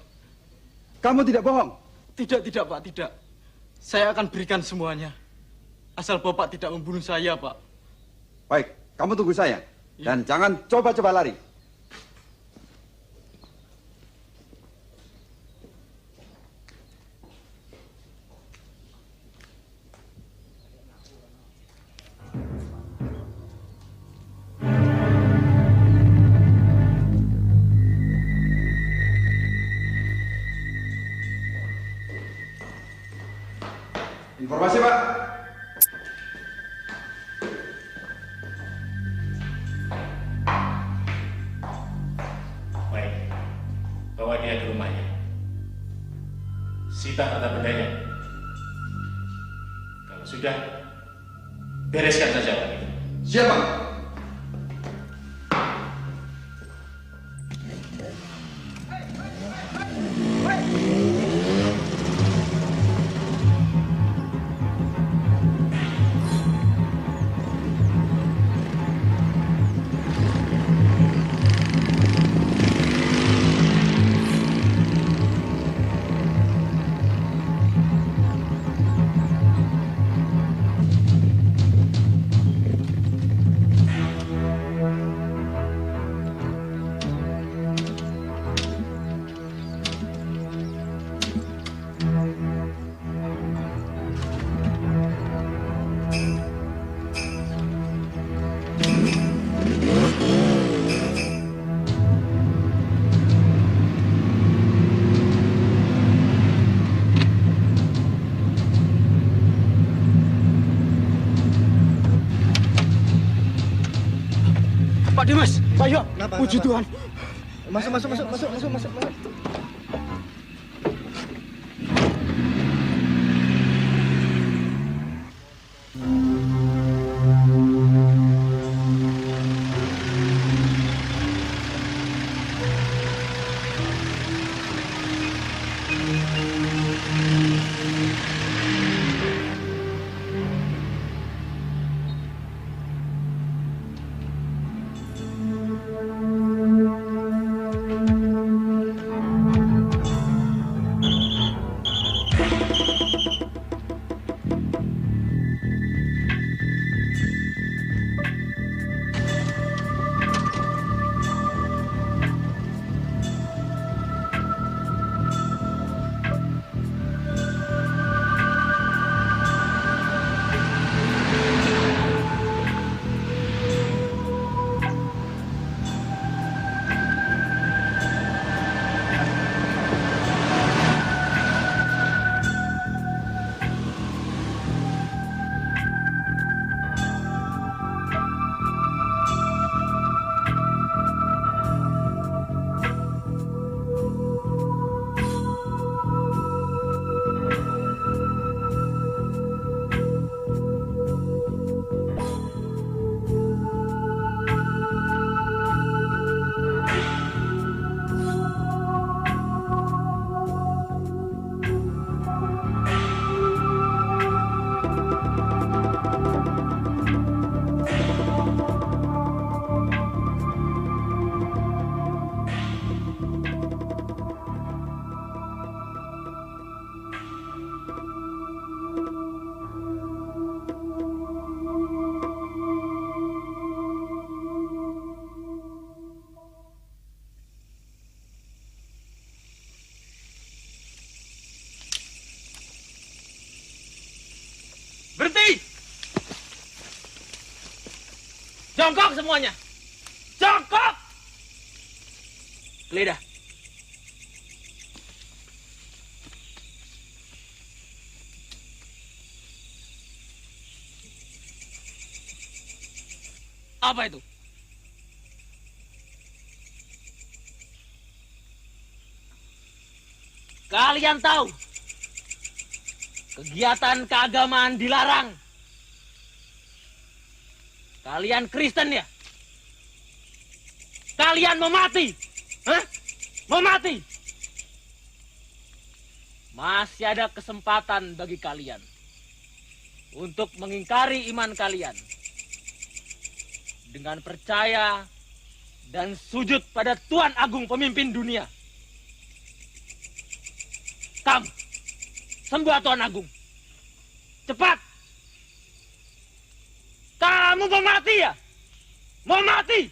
Kamu tidak bohong? Tidak, Pak, tidak. Saya akan berikan semuanya. Asal Bapak tidak membunuh saya, Pak. Baik, kamu tunggu saya. Dan jangan coba-coba lari. Informasi, Pak. Baik, bawa dia ke rumahnya. Sita harta bendanya. Kalau sudah, bereskan saja Pak. Siap, Pak. Pak Dimas, Pak Yo, puji Tuhan. Masuk. Jongkok semuanya. Jongkok. Geledah. Apa itu? Kalian tahu kegiatan keagamaan dilarang. Kalian Kristen ya? Kalian mau mati? Hah? Mau mati? Masih ada kesempatan bagi kalian untuk mengingkari iman kalian dengan percaya dan sujud pada Tuhan Agung pemimpin dunia. Kamu, sembah Tuhan Agung. Cepat. Kamu mau mati ya? Mau mati?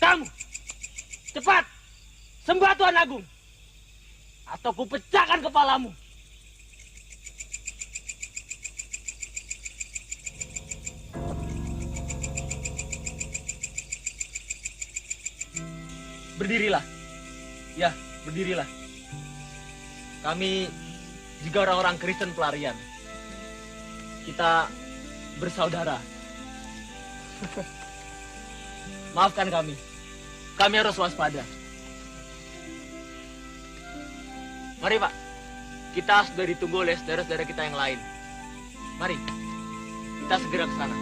Kamu, cepat. Sembah Tuhan Agung. Atau kupecahkan kepalamu. Berdirilah. Ya, berdirilah. Kami juga orang-orang Kristen pelarian. Kita bersaudara. Maafkan kami. Kami harus waspada. Mari, Pak. Kita sudah ditunggu oleh saudara-saudara kita yang lain. Mari. Kita segera ke sana.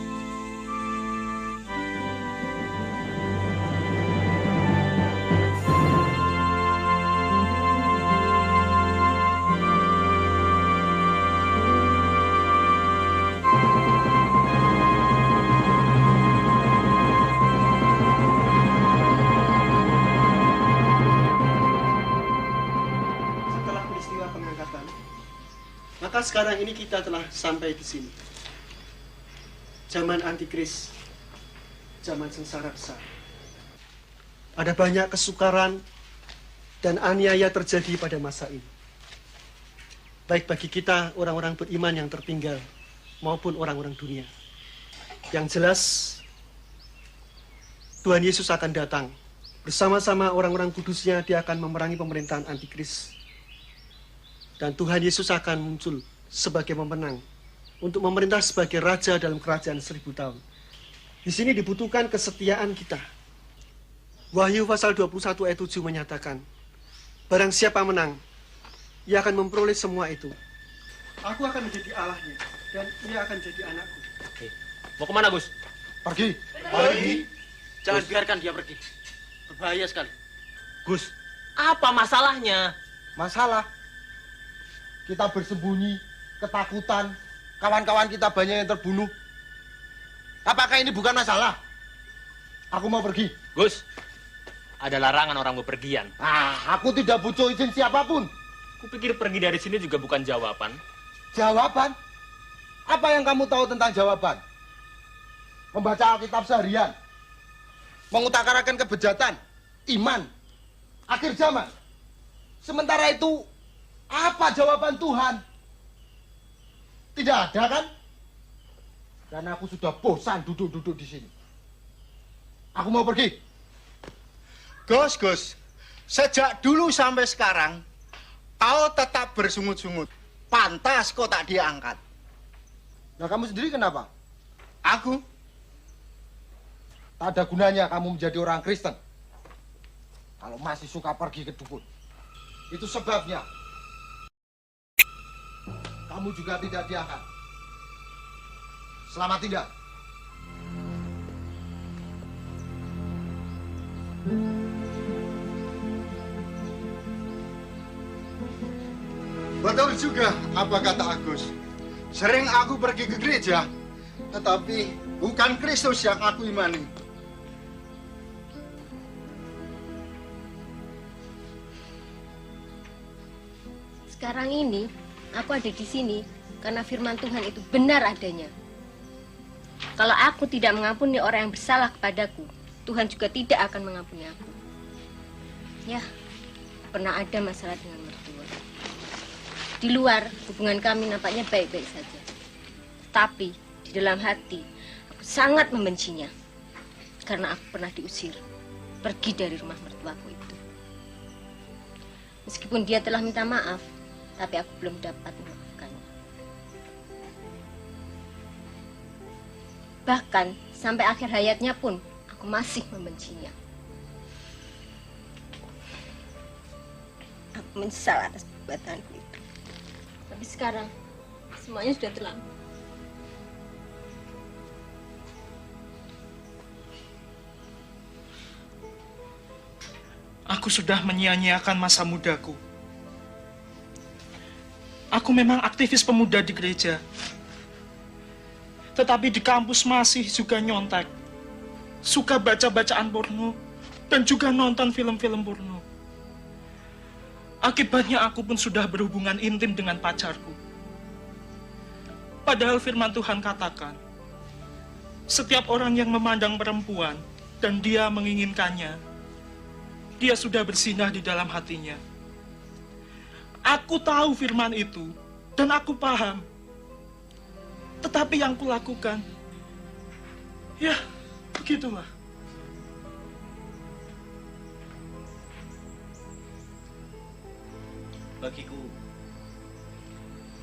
Maka sekarang ini kita telah sampai di sini. Zaman antikris, zaman sengsara besar. Ada banyak kesukaran dan aniaya terjadi pada masa ini. Baik bagi kita orang-orang beriman yang tertinggal maupun orang-orang dunia. Yang jelas, Tuhan Yesus akan datang. Bersama-sama orang-orang kudusnya dia akan memerangi pemerintahan antikris. Dan Tuhan Yesus akan muncul sebagai pemenang untuk memerintah sebagai raja dalam kerajaan 1000 tahun. Di sini dibutuhkan kesetiaan kita. Wahyu pasal 21 ayat 7 menyatakan, barang siapa menang, ia akan memperoleh semua itu. Aku akan menjadi Allahnya dan ia akan jadi anakku. Oke. Mau kemana, Gus? Pergi. Pergi. Jangan biarkan dia pergi. Berbahaya sekali. Gus, apa masalahnya? Masalah? Kita bersembunyi, ketakutan, kawan-kawan kita banyak yang terbunuh. Apakah ini bukan masalah? Aku mau pergi. Gus, ada larangan orang bepergian. Aku tidak butuh izin siapapun. Kupikir pergi dari sini juga bukan jawaban. Jawaban? Apa yang kamu tahu tentang jawaban? Membaca Alkitab seharian, mengutarakan kebejatan, iman, akhir zaman. Sementara itu, apa jawaban Tuhan? Tidak ada kan? Dan aku sudah bosan duduk-duduk di sini. Aku mau pergi. Gus, sejak dulu sampai sekarang, kau tetap bersungut-sungut. Pantas kau tak diangkat. Nah, kamu sendiri kenapa? Aku? Tak ada gunanya kamu menjadi orang Kristen kalau masih suka pergi ke dukun. Itu sebabnya kamu juga tidak diangkat. Selamat tinggal. Betul juga apa kata Agus. Sering aku pergi ke gereja, tetapi bukan Kristus yang aku imani. Sekarang ini, aku ada di sini karena firman Tuhan itu benar adanya. Kalau aku tidak mengampuni orang yang bersalah kepadaku, Tuhan juga tidak akan mengampuni aku. Ya, pernah ada masalah dengan mertua. Di luar, hubungan kami nampaknya baik-baik saja. Tapi, di dalam hati, aku Aku sangat membencinya karena aku pernah diusir pergi dari rumah mertuaku itu. Meskipun dia telah minta maaf, tapi aku belum dapat memaafkannya. Bahkan sampai akhir hayatnya pun aku masih membencinya. Aku menyesal atas perbuatanku itu. Tapi sekarang semuanya sudah terlambat. Aku sudah menyia-nyiakan masa mudaku. Aku memang aktivis pemuda di gereja. Tetapi di kampus masih juga nyontek. Suka baca-bacaan porno dan juga nonton film-film porno. Akibatnya aku pun sudah berhubungan intim dengan pacarku. Padahal firman Tuhan katakan, setiap orang yang memandang perempuan dan dia menginginkannya, dia sudah bersinah di dalam hatinya. Aku tahu firman itu dan aku paham. Tetapi yang kulakukan, ya begitulah. Bagiku,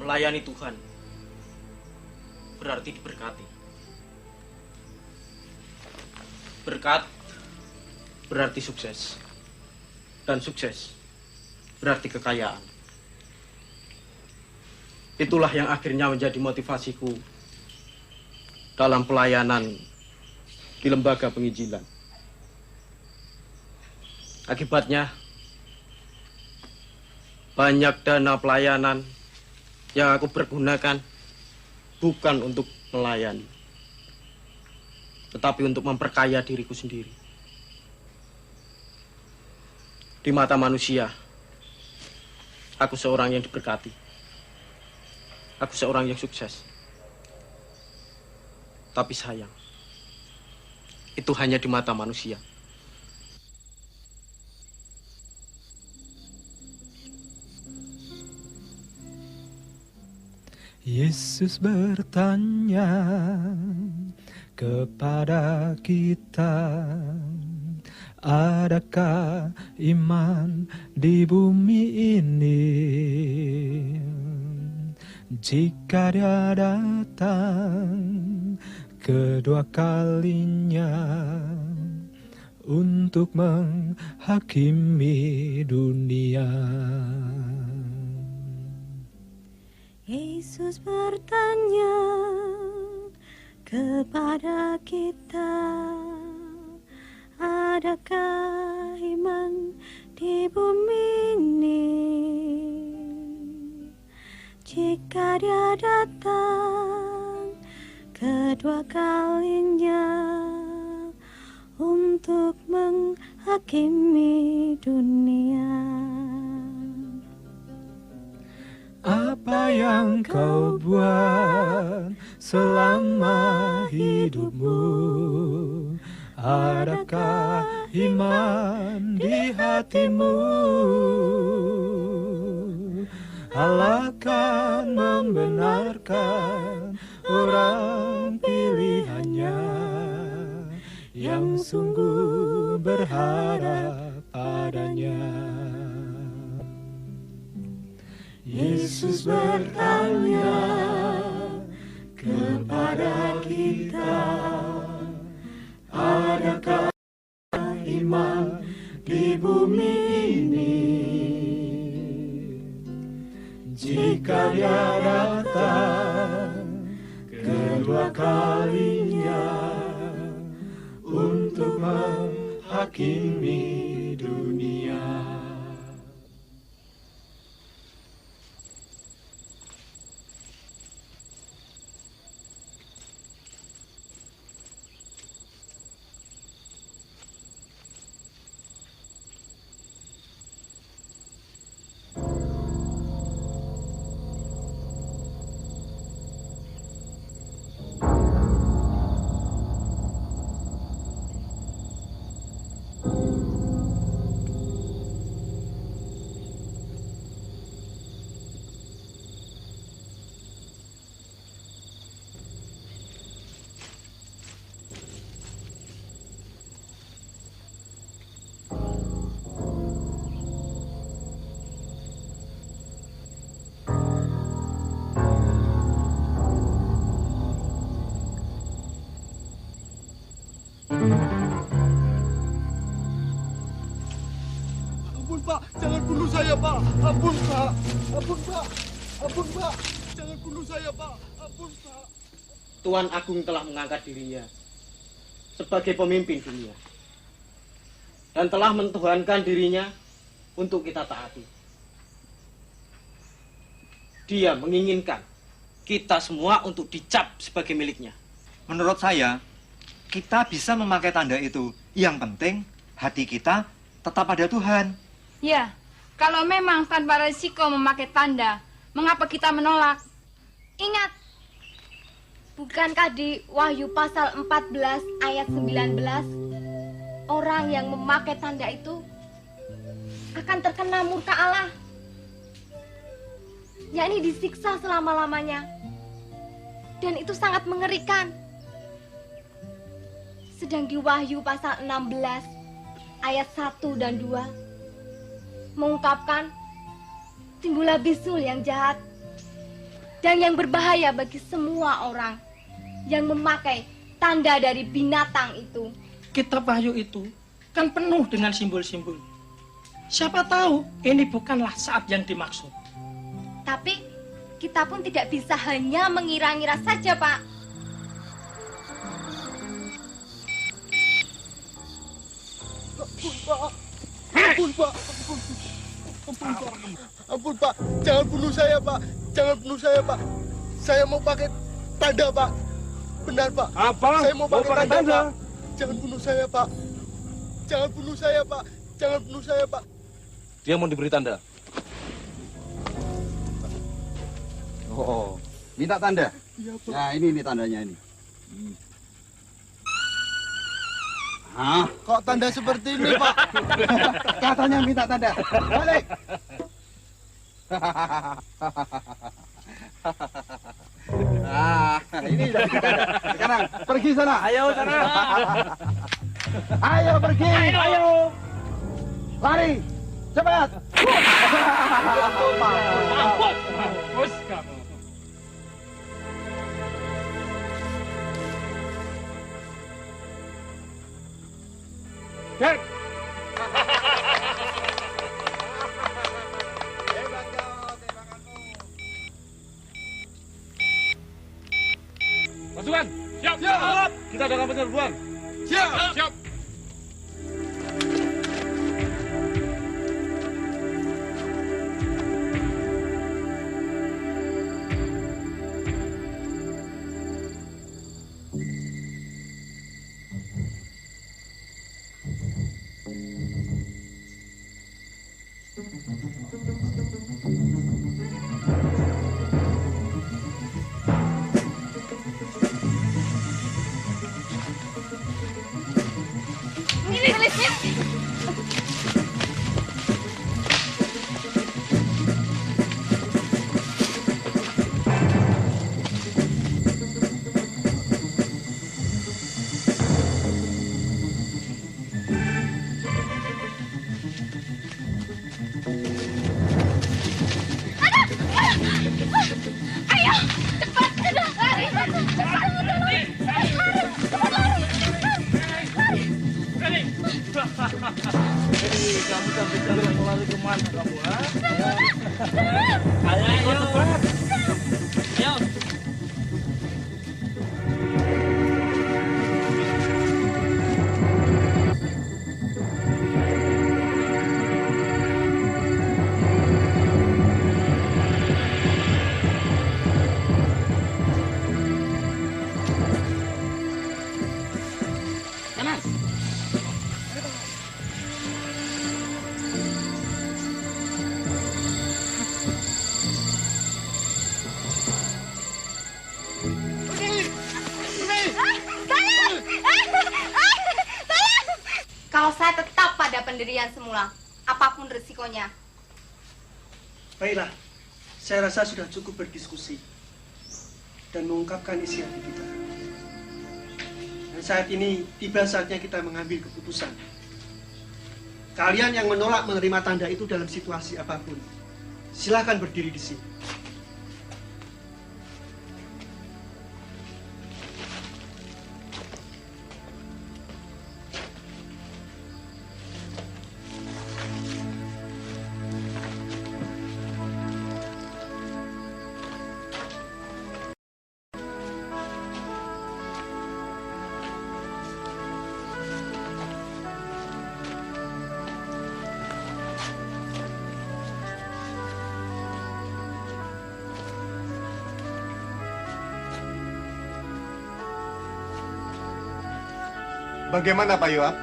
melayani Tuhan berarti diberkati. Berkat berarti sukses. Dan sukses berarti kekayaan. Itulah yang akhirnya menjadi motivasiku dalam pelayanan di lembaga penginjilan. Akibatnya, banyak dana pelayanan yang aku pergunakan bukan untuk melayani, tetapi untuk memperkaya diriku sendiri. Di mata manusia, aku seorang yang diberkati. Aku seorang yang sukses. Tapi sayang, itu hanya di mata manusia. Yesus bertanya kepada kita, adakah iman di bumi ini? Jika dia datang kedua kalinya untuk menghakimi dunia. Yesus bertanya kepada kita, adakah iman di bumi ini? Jika dia datang kedua kalinya untuk menghakimi dunia. Apa yang kau buat selama hidupmu? Adakah iman di hatimu? Allah akan membenarkan orang pilihannya yang sungguh berharap padanya. Yesus bertanya kepada kita, adakah iman di bumi ini? Jika dia datang kedua kalinya untuk menghakimi dunia. Ampun Pak, jangan bunuh saya Pak. Ampun Pak, ampun Pak, ampun Pak, jangan bunuh saya Pak. Ampun Pak. Tuan Agung telah mengangkat dirinya sebagai pemimpin dunia dan telah mentuhankan dirinya untuk kita taati. Dia menginginkan kita semua untuk dicap sebagai miliknya. Menurut saya, kita bisa memakai tanda itu. Yang penting, hati kita tetap pada Tuhan. Ya, kalau memang tanpa resiko memakai tanda, mengapa kita menolak? Ingat, bukankah di Wahyu pasal 14 ayat 19, orang yang memakai tanda itu akan terkena murka Allah, yakni disiksa selama-lamanya. Dan itu sangat mengerikan. Sedang di Wahyu pasal 16 ayat 1 dan 2 mengungkapkan timbullah bisul yang jahat dan yang berbahaya bagi semua orang yang memakai tanda dari binatang itu. Kitab Wahyu itu kan penuh dengan simbol-simbol. Siapa tahu ini bukanlah saat yang dimaksud. Tapi kita pun tidak bisa hanya mengira-ngira saja, Pak. Ampun Pak, ampun Pak, ampun Pak, jangan bunuh saya Pak, jangan bunuh saya Pak. Saya mau pakai tanda Pak, benar Pak. Apa? Saya mau pakai tanda tanda? Pak. Jangan bunuh saya Pak, jangan bunuh saya Pak, jangan bunuh saya Pak. Dia mau diberi tanda. Oh, minta tanda? Iya, Pak. Nah, ini tandanya ini. Hah? Kok tanda seperti ini Pak? Katanya minta tanda. Balik. Ini jadi tanda. Sekarang pergi sana. Ayo sana. Ayo pergi. Ayo. Lari. Cepat. Mampus kamu. Dek. Pasukan, siap. Siap. Kita ada kapal serbuan. Siap. Siap. Ini tulisnya. Ayo, cepat, lari, cepat, lari, cepat lari. Hei, kamu sampai jalan mau lari kemana kamu, ha? Ayo, cepat. Ayo. Kanan. Kalau saya tetap pada pendirian semula, apapun resikonya. Baiklah, saya rasa sudah cukup berdiskusi dan mengungkapkan isi hati kita. Dan saat ini tiba saatnya kita mengambil keputusan. Kalian yang menolak menerima tanda itu dalam situasi apapun, silakan berdiri di sini. Bagaimana Pak Yoab?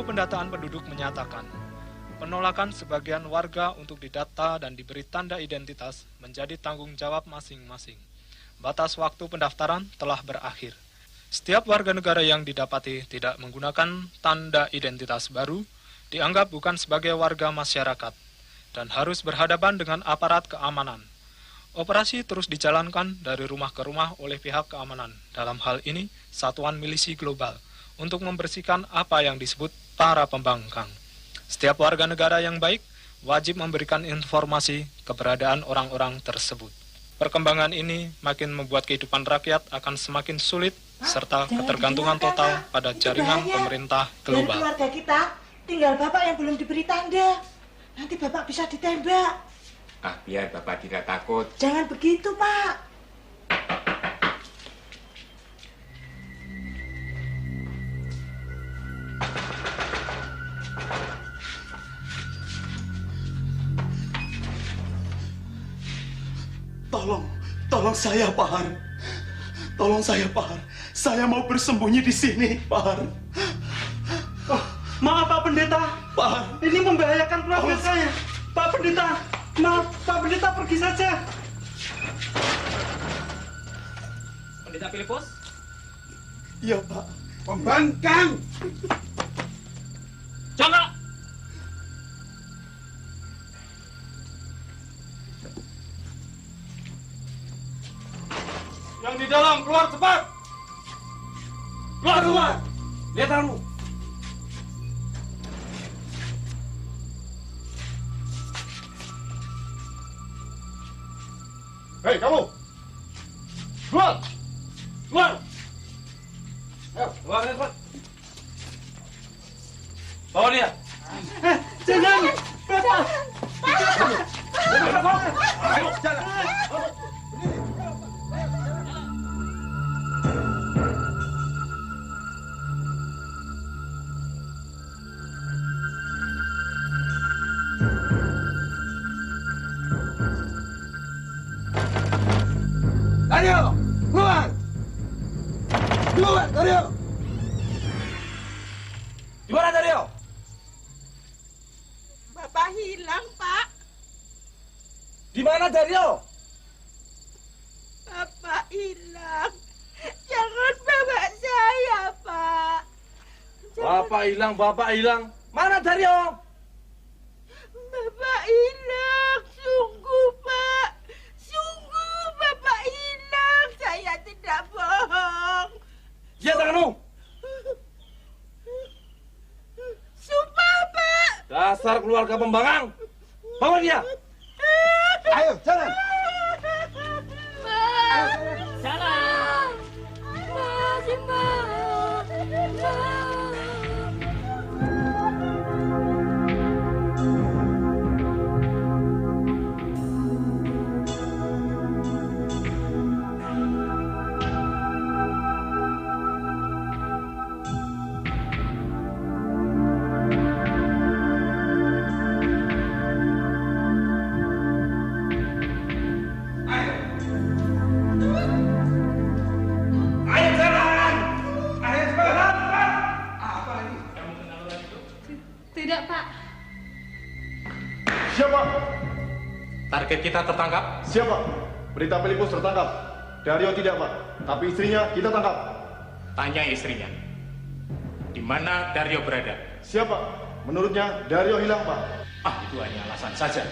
Pendataan penduduk menyatakan, penolakan sebagian warga untuk didata dan diberi tanda identitas menjadi tanggung jawab masing-masing. Batas waktu pendaftaran telah berakhir. Setiap warga negara yang didapati tidak menggunakan tanda identitas baru dianggap bukan sebagai warga masyarakat dan harus berhadapan dengan aparat keamanan. Operasi terus dijalankan dari rumah ke rumah oleh pihak keamanan, dalam hal ini Satuan Milisi Global, untuk membersihkan apa yang disebut para pembangkang. Setiap warga negara yang baik wajib memberikan informasi keberadaan orang-orang tersebut. Perkembangan ini makin membuat kehidupan rakyat akan semakin sulit serta ketergantungan total pada jaringan pemerintah global. Dari keluarga kita tinggal Bapak yang belum diberi tanda. Nanti Bapak bisa ditembak. Ah, biar Bapak tidak takut. Jangan begitu, Pak. Tolong saya, Pak Har. Tolong saya, Pak Har. Saya mau bersembunyi di sini, Pak Har. Oh, maaf, Pak Pendeta. Pak Har. Ini membahayakan keluarga saya. Pak Pendeta, maaf, Pak Pendeta pergi saja. Pendeta Filipus? Iya, Pak. Pembangkang! Jangan! Yang di dalam, keluar cepat! Keluar! Lihat kamu! Hei, kamu! Keluar! Keluar! Ayo, keluar, cepat! Bawa dia! Jangan! Bapak! Ayo, jalan! Dario, keluar! Keluar, Dario! Di mana Dario? Bapak hilang, Pak. Di mana Dario? Bapak hilang. Jangan bawa saya, Pak. Bapak hilang. Mana Dario? Bapak hilang, sungguh, Pak. Sungguh Bapak hilang. Saya tidak bohong. Ya, tanganmu. Sumpah, Pak. Dasar keluarga pembangkang. Bawa dia. Ayo, jalan. Jalan. Simba. Tidak, Pak. Siapa? Target kita tertangkap. Siapa? Berita Filipus tertangkap. Dario tidak, Pak. Tapi istrinya kita tangkap. Tanya istrinya. Di mana Dario berada? Siapa? Menurutnya Dario hilang, Pak. Ah, itu hanya alasan saja.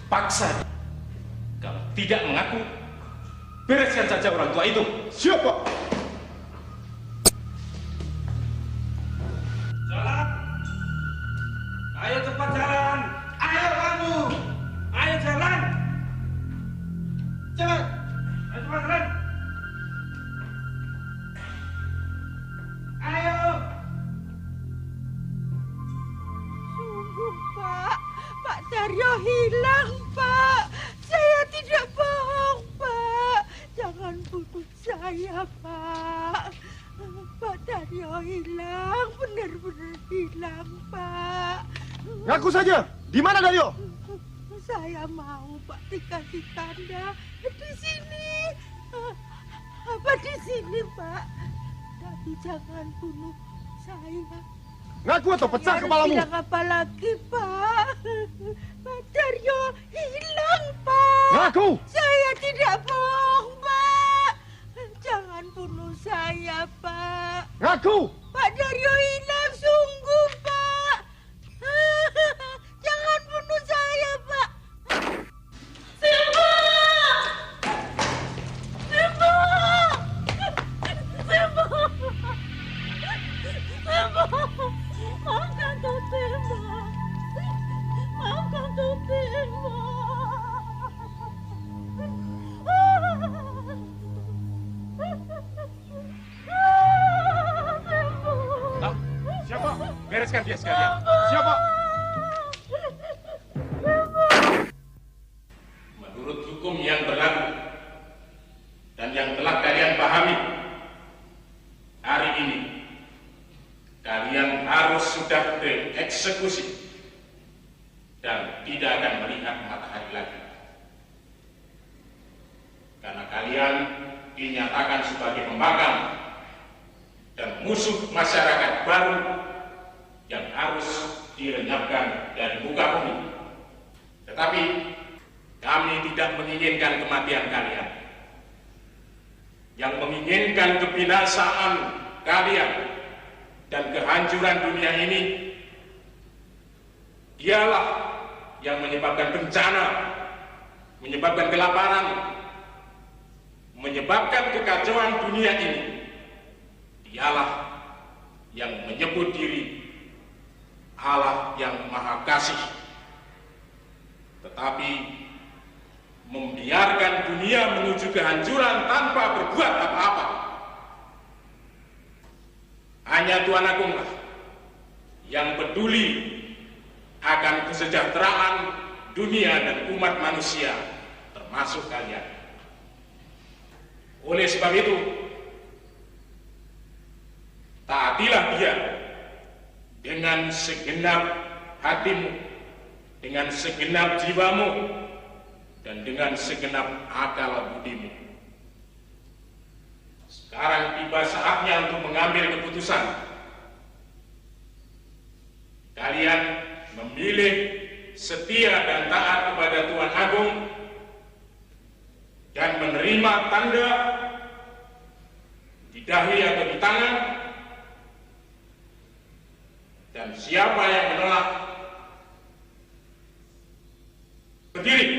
Paksa. Kalau tidak mengaku, bereskan saja orang tua itu. Siapa? Jalan. Ayo cepat jalan. Ayo kamu. Ayo jalan. Cepat. Cepat, Ren. Ayo. Sungguh, Pak. Pak Daryo hilang, Pak. Saya tidak bohong, Pak. Jangan bunuh saya, Pak. Pak Daryo hilang, benar-benar hilang, Pak. Ngaku saja, di mana Daryo? Saya mau Pak dikasih tanda di sini. Apa di sini, Pak? Tapi jangan bunuh saya. Ngaku atau pecah Saya kepalamu. bilang apa lagi, Pak? Pak Daryo hilang, Pak. Ngaku. Saya tidak bohong, Pak. Jangan bunuh saya, Pak. Ngaku. Pak Daryo hilang sungguh, Pak. Jangan bunuh saya, Pak. Simba! Simba! Simba! Simba! Maafkan Tuh Simba. Maafkan Tuh Simba. Siapa? Bereskan dia sekalian. Siapa? Menurut hukum yang berlaku dan yang telah kalian pahami, hari ini kalian harus sudah dieksekusi dan tidak akan melihat matahari lagi. Karena kalian dinyatakan sebagai pembangkang dan musuh masyarakat baru yang harus dilenyapkan dari muka bumi. Tetapi kami tidak menginginkan kematian kalian. Yang menginginkan kebinasaan kalian dan kehancuran dunia ini, dialah yang menyebabkan bencana, menyebabkan kelaparan, menyebabkan kekacauan dunia ini. Dialah yang menyebut diri Allah yang Maha Kasih, tetapi membiarkan dunia menuju kehancuran tanpa berbuat apa-apa. Hanya Tuhan Agunglah yang peduli akan kesejahteraan dunia dan umat manusia, termasuk kalian. Oleh sebab itu, taatilah Dia dengan segenap hatimu, dengan segenap jiwamu, dan dengan segenap akal budimu. Sekarang tiba saatnya untuk mengambil keputusan. Kalian memilih setia dan taat kepada Tuhan Agung dan menerima tanda di dahi atau di tangan, dan siapa yang menolak berdiri.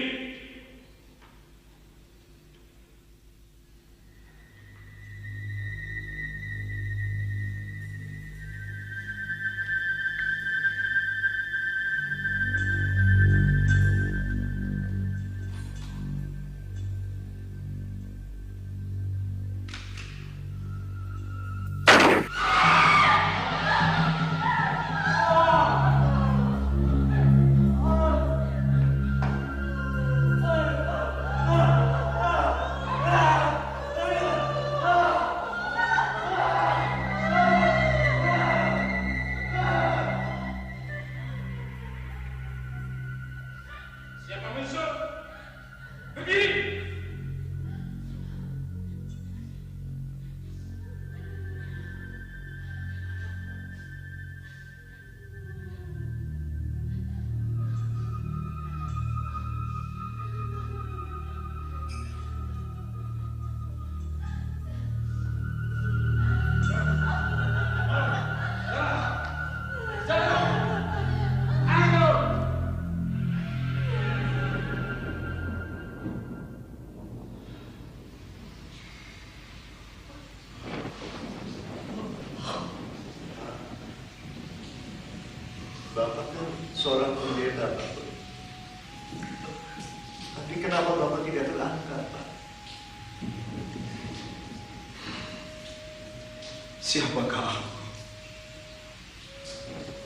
Siapakah aku?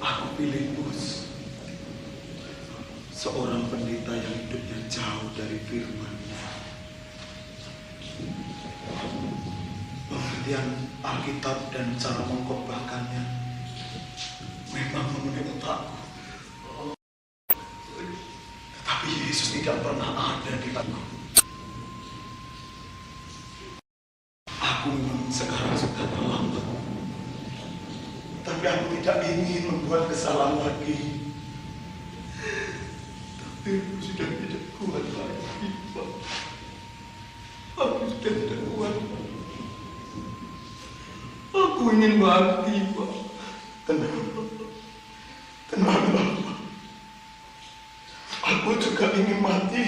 Aku Filipus, seorang pendeta yang hidupnya jauh dari firman. Pengertian Alkitab dan cara mengkhotbahkannya memang memenuhi otakku. Tetapi Yesus tidak pernah ada di hatiku. Aku memang sekarang sudah terlambat. Tapi aku tidak ingin membuat kesalahan lagi. Tapi aku sudah tidak kuat lagi, Pak. Aku sudah tidak kuat. Aku ingin mati, Pak. Tenang, Pak. Aku juga ingin mati.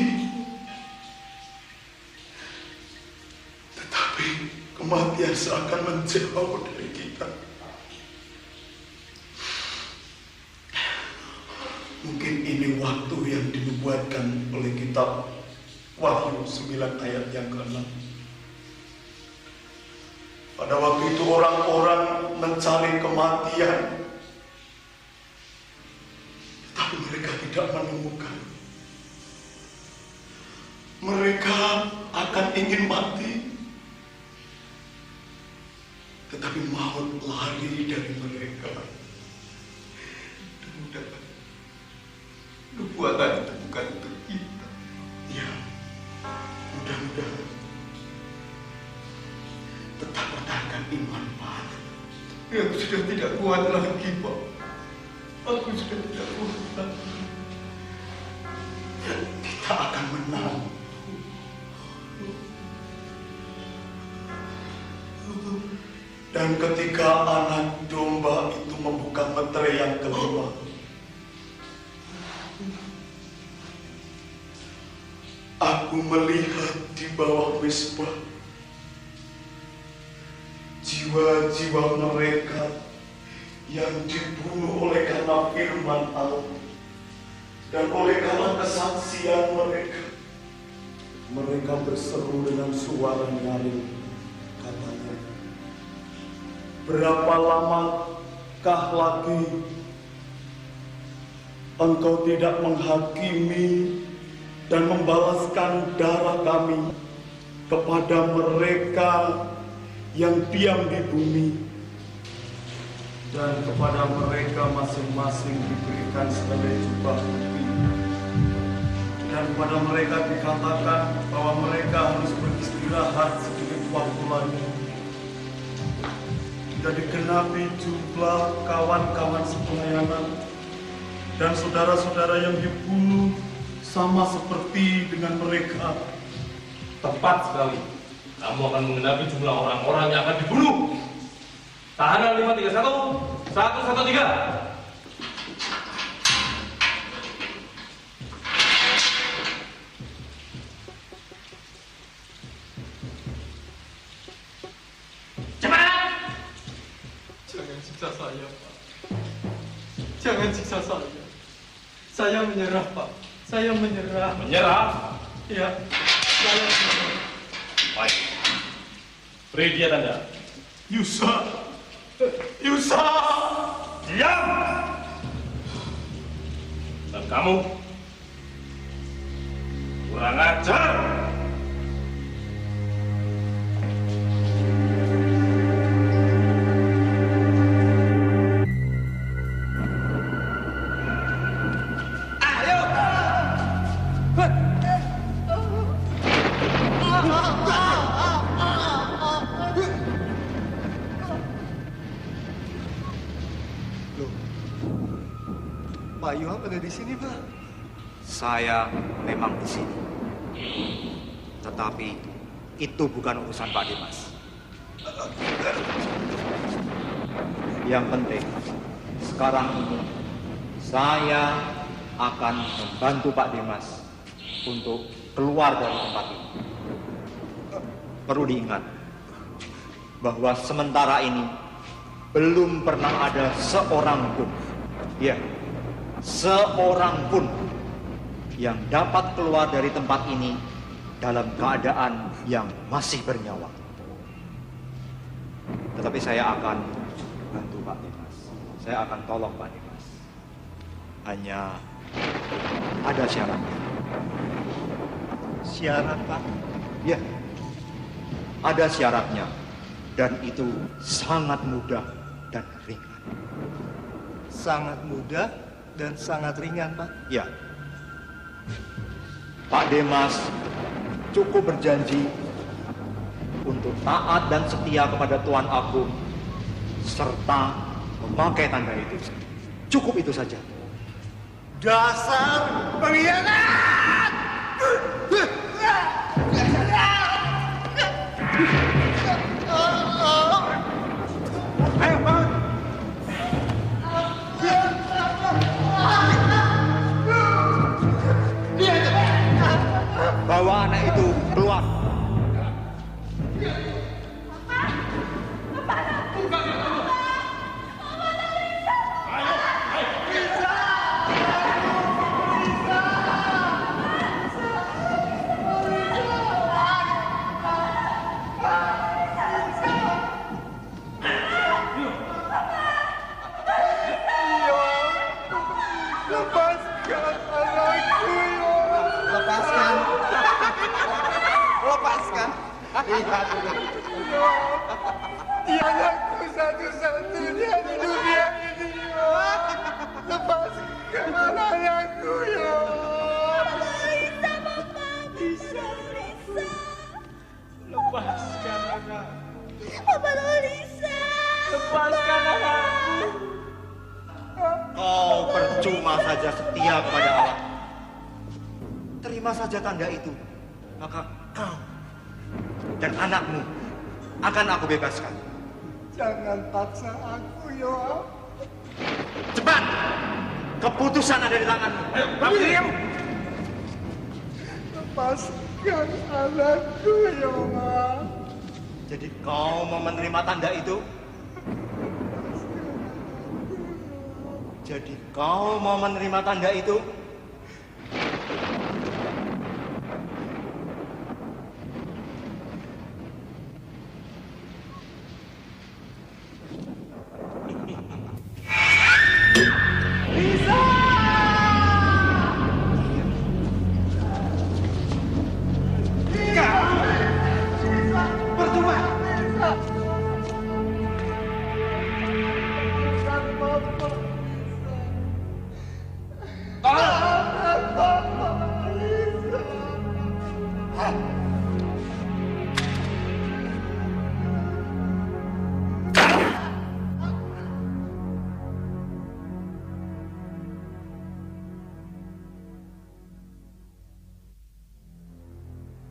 Tetapi kematian seakan menjauh dari kita. Mungkin ini waktu yang dinubuatkan oleh kitab Wahyu 9 ayat yang ke-6. Pada waktu itu orang-orang mencari kematian, tetapi mereka tidak menemukan. Mereka akan ingin mati, tetapi maut lari dari mereka. Nubuatan itu bukan untuk kita. Ya, mudah-mudahan. Tetap pertahankan iman, Pak. Aku sudah tidak kuat lagi, Pak. Aku sudah tidak kuat lagi. Kita akan menang. Dan ketika anak domba itu membuka meterai yang kelima, aku melihat di bawah mezbah jiwa-jiwa mereka yang dibunuh oleh karena firman Allah dan oleh karena kesaksian mereka. Mereka berseru dengan suara nyaring, katanya, berapa lamakah lagi engkau tidak menghakimi dan membalaskan darah kami kepada mereka yang diam di bumi, dan kepada mereka masing-masing diberikan sebagai jubah putih, dan kepada mereka dikatakan bahwa mereka harus beristirahat sedikit waktu lagi hingga digenapi jumlah kawan-kawan sepelayanan dan saudara-saudara yang dibunuh sama seperti dengan mereka. Tepat sekali. Kamu akan mengenapi jumlah orang-orang yang akan dibunuh. Tahanan 531, 113. Jangan siksa saya, Pak. Jangan siksa saya. Saya menyerah, Pak. Saya menyerah. Menyerah? Iya. Saya menyerah. Baik. Beri dia tanda. Yusa. Yusa. Diam. Dan kamu kurang ajar. Pak Yoham ada di sini, Pak. Saya memang di sini. Tetapi itu bukan urusan Pak Dimas. Yang penting, sekarang ini saya akan membantu Pak Dimas untuk keluar dari tempat ini. Perlu diingat bahwa sementara ini belum pernah ada seorang pun, ya, seorang pun yang dapat keluar dari tempat ini dalam keadaan yang masih bernyawa. Tetapi saya akan bantu Pak Dimas. Saya akan tolong Pak Dimas. Hanya ada syaratnya. Syarat, Pak? Ya, ada syaratnya. Dan itu sangat mudah dan ringan. Sangat mudah dan sangat ringan, Pak. Ya, Pak Dimas cukup berjanji untuk taat dan setia kepada Tuan Agung serta memakai tanda itu. Cukup itu saja. Dasar pengkhianat! Ayo, bangun! Bawa anak itu keluar. Lepaskan anakku, ya. Lepaskan. Lepaskan. Lihat dulu. Dia anakku satu-satunya di dunia ini, ya. Lepaskan anakku, ya. Lisa, Bapak. Lisa. Lepaskan anak. Bapak Lisa. Lepaskan anakku. Kau percuma saja setia kepada Allah. Terima saja tanda itu, maka kau dan anakmu akan aku bebaskan. Jangan paksa aku, ya. Cepat! Keputusan ada di tanganmu. Ayo, bangun dirimu. Lepaskan anakku, ya. Jadi kau mau menerima tanda itu? Jadi kau mau menerima tanda itu? Lisa! Percuma!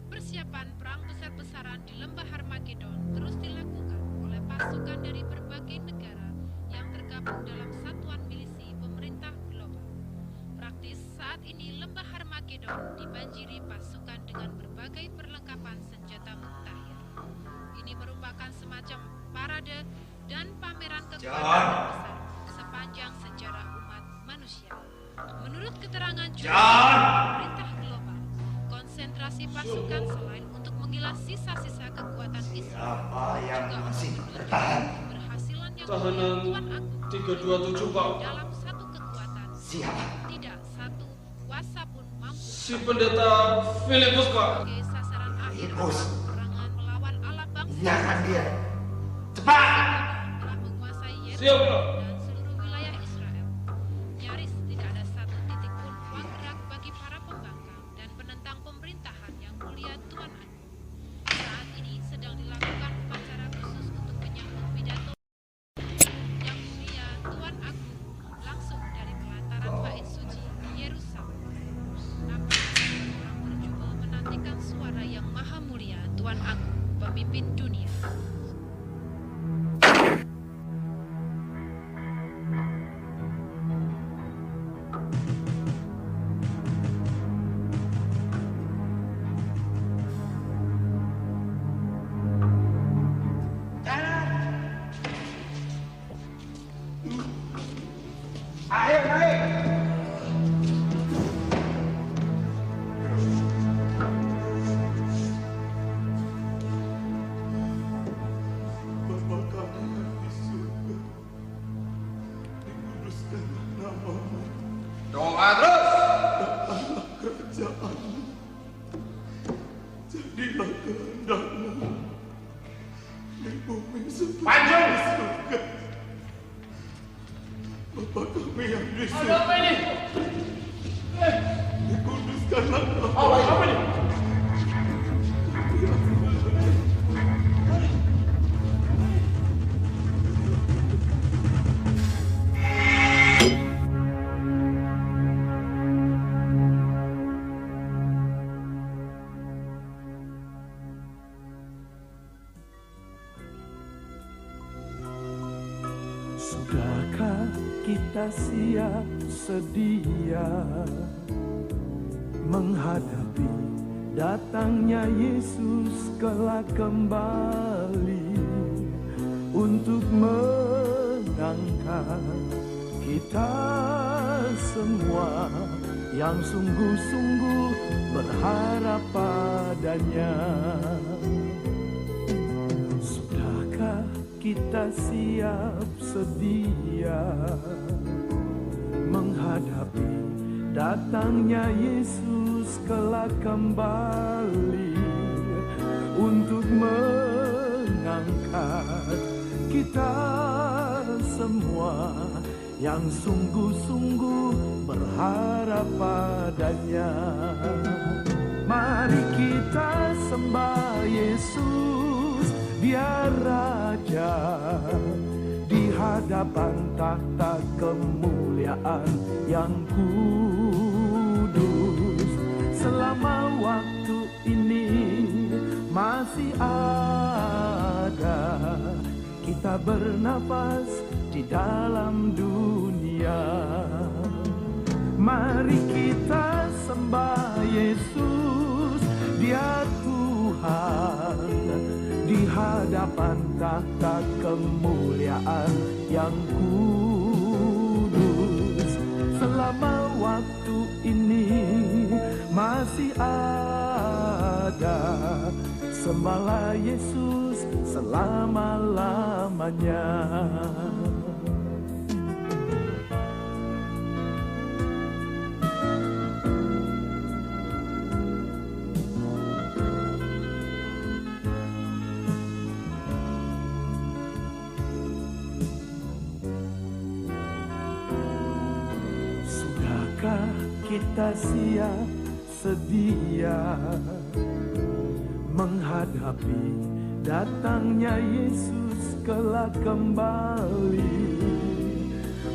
Persiapan perang besar-besaran di Lembah Harmagedon terus dilakukan oleh pasukan dari berbagai negara yang tergabung dalam satuan milisi pemerintah global. Praktis saat ini Lembah Harmagedon dibanjiri pasukan dengan berbagai perlengkapan senjata mutakhir. Ini merupakan semacam parade dan pameran kekuatan besar sepanjang sejarah umat manusia. Menurut keterangan pemerintah global, konsentrasi pasukan selain untuk mengilas sisa-sisa kekuatan Islam, yang juga masih untuk bertahan? keberhasilan yang Tahanan Tuan Agung 327, Pak. dalam satu kekuatan. Siapa? Tidak satu kuasa pun mampu Si pendeta Filipus, Pak. sebagai sasaran akhir Filipus. perangan melawan ala bangsa Nyalakan dia. Cepat! telah menguasai Siap, Yerusalem Pak. dan seluruh wilayah Israel. Nyaris tidak ada satu titik pun ruang gerak bagi para pembangkang dan penentang pemerintahan yang mulia Tuan Agung. Saat ini sedang dilakukan upacara khusus untuk menyambut pidato yang mulia Tuan Agung langsung dari pelataran Bait Suci Yerusalem. Nampaknya orang berjubel menantikan suara yang maha mulia Tuan Agung, pemimpin dunia. Ayo, naik! Jadilah kehendak-Mu di bumi seperti Panjang! di surga. Bapa kami yang di surga. Ada apa ini? Dikuduskanlah nama. Apa ini? Sudahkah kita siap sedia menghadapi datangnya Yesus kelak kembali untuk mengangkat kita semua yang sungguh-sungguh berharap padanya? Sudahkah kita siap sedia menghadapi datangnya Yesus kelak kembali untuk mengangkat kita semua yang sungguh-sungguh berharap padanya? Mari kita sembah Yesus, Dia Raja, di hadapan tahta kemuliaan yang kudus. Selama waktu ini masih ada, kita bernapas di dalam dunia. Mari kita sembah Yesus, Dia Tuhan, di hadapan tahta kemuliaan yang kudus. Selama waktu ini masih ada, sembahlah Yesus selama-lamanya. Kita siap sedia menghadapi datangnya Yesus kelak kembali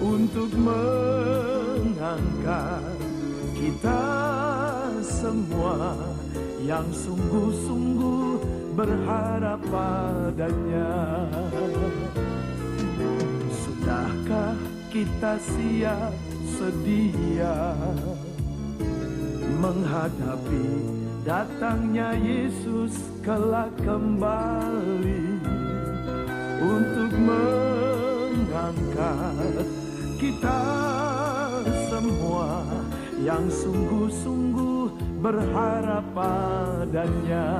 untuk mengangkat kita semua yang sungguh-sungguh berharap padanya. Sudahkah kita siap sedia menghadapi datangnya Yesus kelak kembali untuk mengangkat kita semua yang sungguh-sungguh berharap padanya?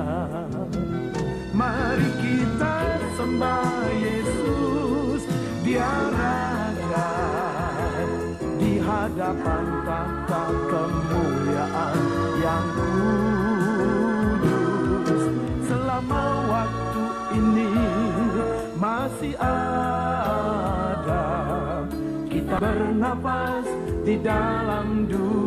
Mari kita sembah Yesus, Dia Raja, di hadapan tahta kemuliaan yang kudus. Selama waktu ini masih ada, kita bernapas di dalam dunia.